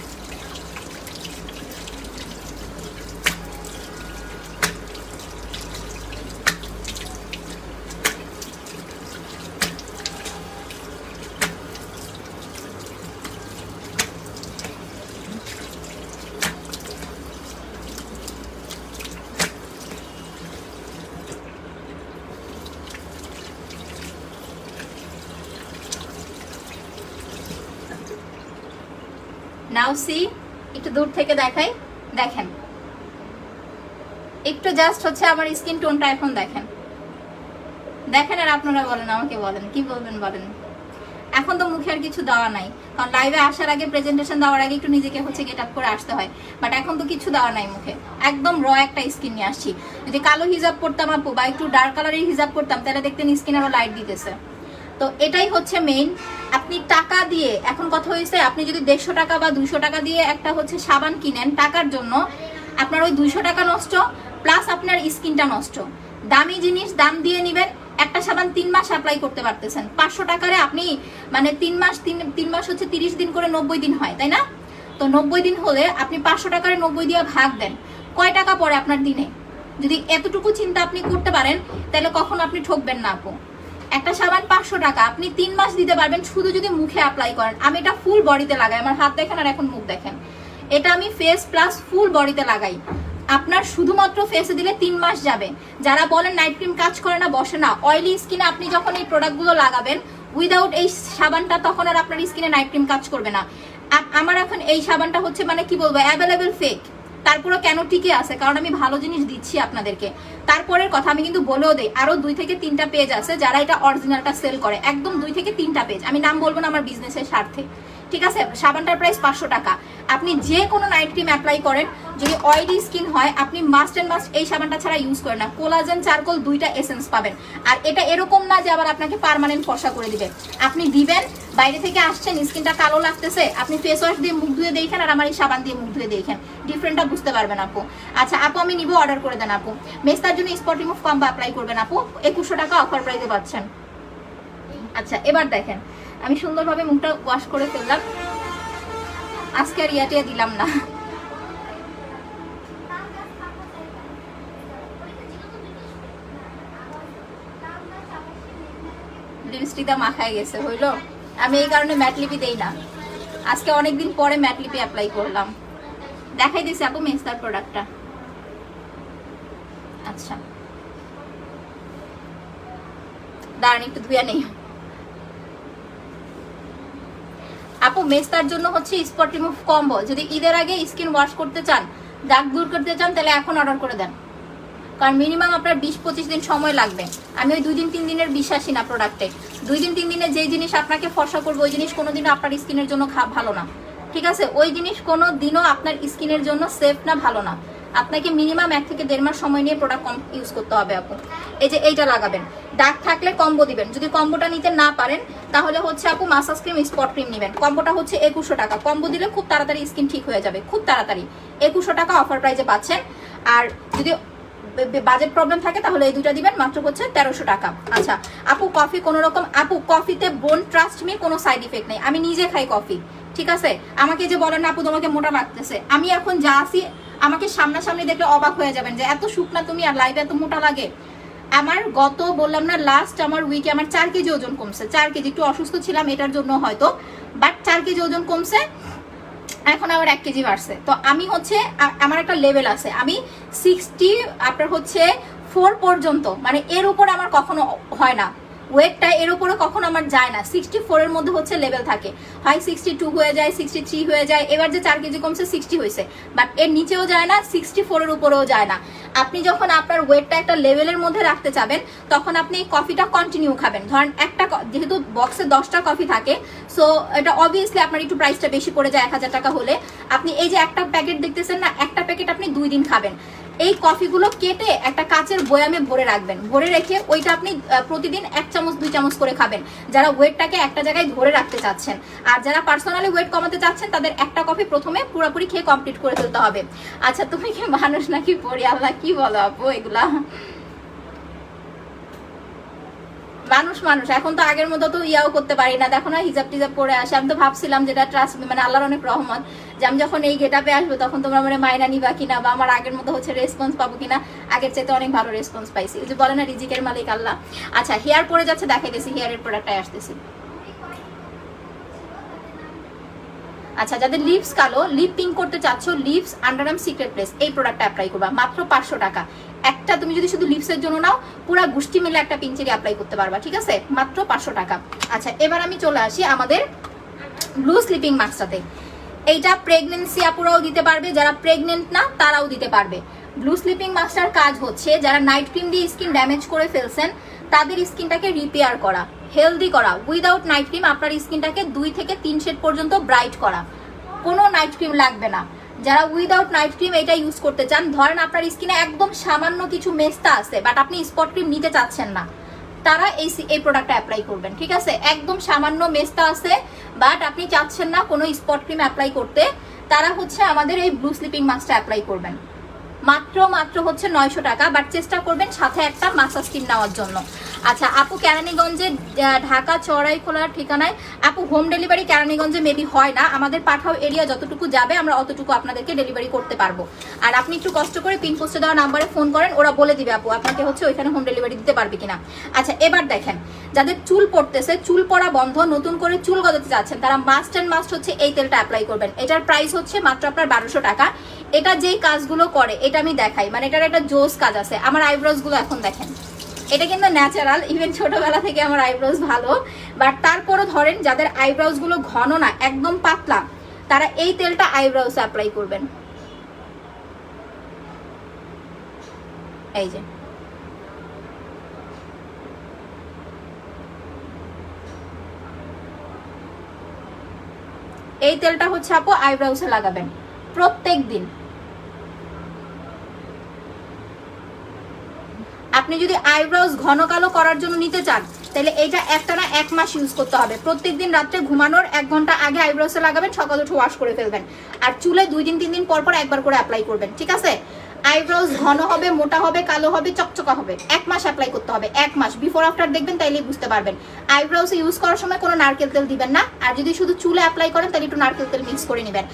নাও সি, একটু দূর থেকে দেখাই। দেখেন একটু জাস্ট হচ্ছে আমার স্কিন টোনটা এখন দেখেন। দেখেন আর আপনারা বলেন, আমাকে বলেন কি বলবেন বলেন। এখন তো মুখে আর কিছু দেওয়া নাই, কারণ লাইভে আসার আগে প্রেজেন্টেশন দেওয়ার আগে একটু নিজেকে হচ্ছে গেট আপ করে আসতে হয়। বাট এখন তো কিছু দেওয়া নাই মুখে, একদম র একটা স্কিন নিয়ে আসছি। যদি কালো হিজাব পরতাম আপু বা একটু ডার্ক কালারের হিজাব পরতাম, তাহলে দেখতেন স্কিন আরো লাইট দিতেছে। তো এটাই হচ্ছে মেইন। আপনি টাকা দিয়ে, এখন কথা হয়েছে, আপনি যদি 150 টাকা বা 200 টাকা দিয়ে একটা হচ্ছে সাবান কিনেন টাকার জন্য, আপনার ওই 200 টাকা নষ্ট, প্লাস আপনার স্কিনটা নষ্ট। দামি জিনিস দাম দিয়ে নিবেন, একটা সাবান 3 মাস অ্যাপ্লাই করতে পারতেছেন। 500 টাকারে আপনি মানে 3 মাস হচ্ছে 30 দিন করে 90 দিন হয়, তাই না? তো 90 দিন হলে আপনি 500 টাকারে 90 দিয়ে ভাগ দেন, কয় টাকা পড়ে আপনার দিনে? যদি এতটুকু চিন্তা আপনি করতে পারেন, তাহলে কখনো আপনি ঠকবেন না আপু। একটা সাবান 500 টাকা, আপনি 3 মাস দিতে পারবেন শুধু যদি মুখে অ্যাপ্লাই করেন। আমি এটা ফুল বডিতে লাগাই, আমার হাত দেখেন আর এখন মুখ দেখেন। এটা আমি ফেস প্লাস ফুল বডিতে লাগাই। আপনার শুধুমাত্র ফেসে দিলে 3 মাস যাবে। যারা বলেন নাইট ক্রিম কাজ করে না, বসে না, অয়েলি স্কিনে আপনি যখন এই প্রোডাক্টগুলো লাগাবেন উইদাউট এই সাবানটা, তখন আর আপনার স্কিনে নাইট ক্রিম কাজ করবে না। আমার এখন এই সাবানটা হচ্ছে মানে কি বলবো, অ্যাভেলেবেল ফেক। তারপরে কেন টিকে আছে? কারণ আমি ভালো জিনিস দিচ্ছি আপনাদেরকে। তারপরের কথা আমি কিন্তু বলেও দেই, আরো 2 থেকে 3টা পেজ আছে যারা এটা অরিজিনালটা সেল করে, একদম 2 থেকে 3টা পেজ। আমি নাম বলবো না আমার বিজনেসের স্বার্থে, ঠিক আছে? সাবানটার প্রাইস 500 টাকা। আপনি যে কোনো নাইট ক্রিম অ্যাপ্লাই করেন, যদি অয়েলি স্কিন হয়, আপনি মাস্ট এন্ড মাস্ট এই সাবানটা ছাড়া ইউজ করেন না। কোলাজেন চারকোল 2টা এসেন্স পাবেন। আর এটা এরকম না যে আবার আপনাকে পার্মানেন্ট ফর্সা করে দিবে। আপনি দিবেন, বাইরে থেকে আসছেন, স্কিনটা কালো লাগতেছে, আপনি ফেস ওয়াশ দিয়ে মুখ ধুয়ে দেখেন আর আমার এই সাবান দিয়ে মুখ ধুয়ে দেখেন, ডিফারেন্টটা বুঝতে পারবেন আপু। আচ্ছা আপু, আমি নিব, অর্ডার করে দেন আপু। মেস্তার জন্য স্পট রিমুভ কম্বো অ্যাপ্লাই করবেন আপু, 2100 টাকা অফার প্রাইসে পাচ্ছেন। আচ্ছা এবার দেখেন, আমি সুন্দরভাবে মুখটা ওয়াশ করে ফেললাম। আজকে আর ইয়াটিয়া দিলাম না। লিপস্টিকটা মাখায় গেছে, হইলো? আমি এই কারণে ম্যাট লিপি দেই না। আজকে অনেকদিন পরে ম্যাট লিপি অ্যাপ্লাই করলাম। দেখাই দিছি আপু মেস্তার প্রোডাক্টটা। আচ্ছা দাঁড়ান একটু ধুয়া নেই আপু। মেস্তার জন্য হচ্ছে স্পট রিমুভ কম্বো। যদি ঈদের আগে স্কিন ওয়াশ করতে চান, দাগ দূর করতে চান, তাহলে এখন অর্ডার করে দেন, কারণ মিনিমাম আপনার 20-25 দিন সময় লাগবে। আমি ওই 2 দিন 3 দিনের বিশ্বাসী না প্রোডাক্টে। 2 দিন 3 দিনে যেই জিনিস আপনাকে ফর্সা করবে, ওই জিনিস কোনোদিনও আপনার স্কিনের জন্য ভালো না, ঠিক আছে? ওই জিনিস কোনো দিনও আপনার স্কিনের জন্য সেফ না, ভালো না। আপনাকে মিনিমাম 1 থেকে 1.5 মাস সময় নিয়ে প্রোডাক্ট ইউজ করতে হবে আপু। এই যে এইটা লাগাবেন, দাগ থাকলে কম্বো দিবেন। যদি কম্বোটা নিতে না পারেন, তাহলে হচ্ছে আপু মাসাজ ক্রিম স্পট ক্রিম নেবেন। কম্বোটা হচ্ছে 2100 টাকা। কম্বো দিলে খুব তাড়াতাড়ি স্কিন ঠিক হয়ে যাবে, খুব তাড়াতাড়ি। 2100 টাকা অফার প্রাইসে পাচ্ছেন। আর যদি বাজেট প্রবলেম থাকে তাহলে এই 2টা দিবেন, মাত্র হচ্ছে 1300 টাকা। আচ্ছা আপু, কফি কোন রকম, আপু কফিতে বোন ট্রাস্ট মি কোনো সাইড ইফেক্ট নেই। আমি নিজে খাই কফি, ঠিক আছে? আমাকে যে বলেন আপু তোমাকে মোটা লাগতেছে, আমি এখন যা আছি, আমাকে সামনাসামনি দেখলে অবাক হয়ে যাবেন যে এত শুকনা তুমি আর লাইভে এত মোটা লাগে। আমার গত বললাম না, লাস্ট আমার উইকে আমার 4 কেজি ওজন কমছে। 4 কেজি, একটু অসুস্থ ছিলাম এটার জন্য হয়তো, বাট 4 কেজি ওজন কমছে। এখন আবার 1 কেজি বাড়ছে। তো আমি হচ্ছে, আমার একটা লেভেল আছে, আমি 60 আপনার হচ্ছে 4 পর্যন্ত, মানে এর উপরে আমার কখনো হয় না, ওয়েটটা এর উপরে কখনো আমার যায় না। 64 এর মধ্যে হচ্ছে লেভেল থাকে, হয় 62 হয়ে যায়, 63 হয়ে যায়। এবার যে 4 কেজি কমছে 60 হয়েছে, বাট এর নিচেও যায় না, 64 এর উপরেও যায় না। আপনি যখন আপনার ওয়েটটা একটা লেভেলের মধ্যে রাখতে চাবেন তখন আপনি কফিটা কন্টিনিউ খাবেন। ধরেন একটা, যেহেতু বক্সে 10টা কফি থাকে, সো এটা অবভিয়াসলি আপনার একটু প্রাইসটা বেশি পড়ে যায় 1000 টাকা হলে। আপনি এই যে একটা প্যাকেট দেখতেছেন না, একটা প্যাকেট আপনি 2 দিন খাবেন। এই কফিগুলো কেটে একটা কাচের বয়ামে ভরে রাখবেন, ভরে রেখে ওইটা আপনি প্রতিদিন 1 চামচ 2 চামচ করে খাবেন, যারা ওয়েটটাকে একটা জায়গায় ধরে রাখতে চাচ্ছেন। আর যারা পার্সোনালি ওয়েট কমাতে চাচ্ছেন তাদের একটা কফি প্রথমে পুরোপুরি খেয়ে কমপ্লিট করে ফেলতে হবে। আচ্ছা, তুমি কি মানুষ নাকি পড়ি? আল্লাহ, কি বলো আপু এগুলা? মানুষ এখন তো আগের মতো তো ইয়াও করতে পারি না, দেখো না হিজাব টিজাব পরে আসে। আমি তো ভাবছিলাম যেটা ট্রাস্ট, মানে আল্লাহর অনেক রহমত, যে আমি যখন এই গেটআপে আসবো তখন তোমরা মানে মাইনা নিবা কিনা, বা আমার আগের মতো হচ্ছে রেসপন্স পাবো কিনা। আগের চাইতে অনেক ভালো রেসপন্স পাইছি, ওই যে বলে না রিজিকের মালিক আল্লাহ। আচ্ছা, হেয়ার পরে যাচ্ছে, দেখাইতেছি হেয়ারের প্রোডাক্টটাই আসতেছি। আচ্ছা, যাদের লিপস কালো, লিপ পিঙ্ক করতে চাচ্ছ, লিপস আন্ডারআর্ম সিক্রেট প্লেস এই প্রোডাক্টটা অ্যাপ্লাই করবা মাত্র 500 টাকা। একটা তুমি যদি শুধু লিপসের জন্য নাও, পুরো গুষ্টি মিলে একটা পিঞ্চেরি অ্যাপ্লাই করতে পারবা, ঠিক আছে, মাত্র 500 টাকা। আচ্ছা, এবার আমি চলে আসি আমাদের ব্লু স্লিপিং মাস্কটাতে। এইটা প্রেগনেন্সি আপুরাও দিতে পারবে, যারা প্রেগনেন্ট না তারাও দিতে পারবে। ব্লু স্লিপিং মাস্কটার কাজ হচ্ছে যারা নাইট ক্রিম দিয়ে স্কিন ড্যামেজ করে ফেলছেন তাদের স্কিনটাকে রিপেয়ার করা, হেলদি করা। উইদাউট নাইট ক্রিম আপনার স্কিনটাকে 2 থেকে 3 শেড পর্যন্ত ব্রাইট করা, কোনো নাইট ক্রিম লাগবে না। যারা উইদাউট নাইট ক্রিম এটা ইউজ করতে চান, ধরেন আপনার স্কিনে একদম সামান্য কিছু মেস্তা আছে বাট আপনি স্পট ক্রিম নিতে চাচ্ছেন না, তারা এই প্রোডাক্টটা অ্যাপ্লাই করবেন, ঠিক আছে। একদম সামান্য মেস্তা আছে বাট আপনি চাচ্ছেন না কোনো স্পট ক্রিম অ্যাপ্লাই করতে, তারা হচ্ছে আমাদের এই ব্লু স্লিপিং মাস্কটা অ্যাপ্লাই করবেন। মাত্র হচ্ছে 900 টাকা, বাট চেষ্টা করবেন সাথে একটা মাসাজ ক্রিম নেওয়ার জন্য। আচ্ছা আপু, কেরানীগঞ্জে ঢাকা চড়াইখোলার ঠিকানায় আপু হোম ডেলিভারি কেরানীগঞ্জে মেবি হয় না, আমাদের পাঠাও এরিয়া যতটুকু যাবে আমরা অতটুকু আপনাদেরকে ডেলিভারি করতে পারবো। আর আপনি একটু কষ্ট করে পিন পোস্টে দেওয়া নাম্বারে ফোন করেন, ওরা বলে দিবে আপু আপনাকে হচ্ছে ওইখানে হোম ডেলিভারি দিতে পারবে কিনা। আচ্ছা, এবার দেখেন, যাদের চুল পড়তেছে, চুল পড়া বন্ধ, নতুন করে চুল গজাতে চাচ্ছেন, তারা মাস্ট অ্যান্ড মাস্ট হচ্ছে এই তেলটা অ্যাপ্লাই করবেন। এটার প্রাইস হচ্ছে মাত্র আপনার 1200 টাকা। এটা যেই কাজগুলো করে এটা আমি দেখাই, মানে এটার একটা জোস কাজ আছে। আমার আইব্রোজ গুলো এখন দেখেন, এটা কিন্তু ন্যাচারাল, ইভেন ছোটবেলা থেকে আমার আইব্রোজ ভালো, বাট তারপরও ধরেন যাদের আইব্রোজ গুলো ঘন না, একদম পাতলা, তারা এই তেলটা আইব্রোজ অ্যাপ্লাই করবেন। এই যে এই তেলটা হচ্ছে আপু আইব্রোজে লাগাবেন প্রত্যেক দিন। আপনি যদি আইব্রোজ ঘন কালো করার জন্য নিতে চান তাহলে এটা একটানা 1 মাস ইউজ করতে হবে। প্রত্যেকদিন রাত্রে ঘুমানোর 1 ঘন্টা আগে আইব্রোজে লাগাবেন, সকালে উঠে ওয়াশ করে ফেলবেন। আর চুলে 2 দিন 3 দিন পর পর একবার করে অ্যাপ্লাই করবেন, ঠিক আছে। আইব্রোজ ঘন হবে, মোটা হবে, কালো হবে, চকচকা হবে। 1 মাস অ্যাপ্লাই করতে হবে, 1 মাস। বিফোর আফটার দেখবেন, তাইলেই বুঝতে পারবেন। আইব্রোজে ইউজ করার সময় কোনো নারকেল তেল দিবেন না, আর যদি শুধু চুলে অ্যাপ্লাই করেন তাহলে একটু নারকেল তেল মিক্স করে নেবেন।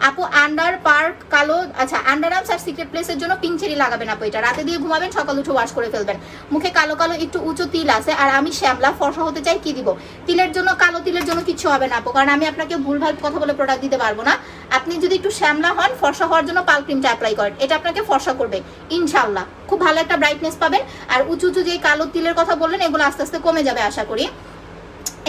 আপু আন্ডার পার্ক কালো, আচ্ছা আন্ডার আর্মস আর সিক্রেট প্লেসের জন্য পিঙ্ক চেরি লাগাবেন আপু। এটা রাতে দিয়ে ঘুমাবেন, সকাল উঠে ওয়াশ করে ফেলবেন। মুখে কালো কালো একটু উঁচু তিল আছে, আর আমি শ্যামলা ফর্সা হতে চাই, কি দিব? তিলের জন্য, কালো তিলের জন্য কিছু হবে না আপু, কারণ আমি আপনাকে ভুলভাল কথা বলে প্রোডাক্ট দিতে পারবো না। আপনি যদি একটু শ্যামলা হন, ফর্সা হওয়ার জন্য পাল ক্রিমটা অ্যাপ্লাই করেন, এটা আপনাকে ফর্সা করবে ইনশাল্লাহ, খুব ভালো একটা ব্রাইটনেস পাবেন। আর উঁচু উঁচু যে কালো তিলের কথা বললেন, এগুলো আস্তে আস্তে কমে যাবে আশা করি।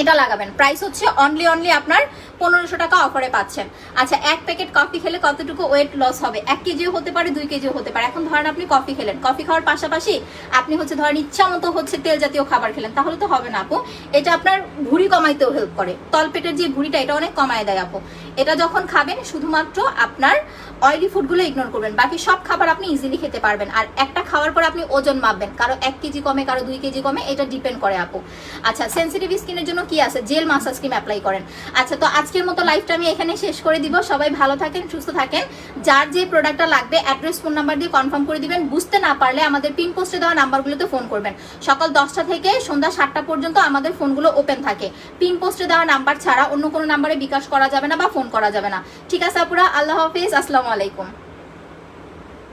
এটা লাগাবেন। প্রাইস হচ্ছে অনলি আপনার 1500 টাকা অফারে পাচ্ছেন। আচ্ছা, 1 প্যাকেট কফি খেলে কতটুকু ওয়েট লস হবে? 1 কেজিও হতে পারে, 2 কেজিও হতে পারে। এখন ধরেন আপনি কফি খেলেন, কফি খাওয়ার পাশাপাশি আপনি হচ্ছে ধরেন ইচ্ছা মতো হচ্ছে তেল জাতীয় খাবার খেলেন, তাহলে তো হবে না আপু। এটা আপনার ভুঁড়ি কমাইতেও হেল্প করে, তলপেটের যে ভুঁড়িটা এটা অনেক কমায় দেয় আপু। এটা যখন খাবেন শুধুমাত্র আপনার অয়েলি ফুডগুলো ইগনোর করবেন, বাকি সব খাবার আপনি ইজিলি খেতে পারবেন। আর একটা খাওয়ার পর আপনি ওজন মাপবেন, কারো 1 কেজি কমে, কারো 2 কেজি কমে, এটা ডিপেন্ড করে আপু। আচ্ছা, সেনসিটিভ স্কিনের জন্য কি আছে? জেল মাসাজ ক্রিম অ্যাপ্লাই করেন। আচ্ছা, তো আজকের মতো লাইফটা আমি এখানে শেষ করে দিব। সবাই ভালো থাকেন, সুস্থ থাকেন। যার যে প্রোডাক্টটা লাগবে অ্যাড্রেস, ফোন নাম্বার দিয়ে কনফার্ম করে দিবেন। বুঝতে না পারলে আমাদের পিন পোস্টে দেওয়া নাম্বারগুলোতে ফোন করবেন। সকাল 10টা থেকে সন্ধ্যা 7টা পর্যন্ত আমাদের ফোনগুলো ওপেন থাকে। পিন পোস্টে দেওয়া নাম্বার ছাড়া অন্য কোনো নাম্বারে বিকাশ করা যাবে না বা ফোন করা যাবে না, ঠিক আছে আপুরা? আল্লাহ হাফেজ, আসসালামু আলাইকুম।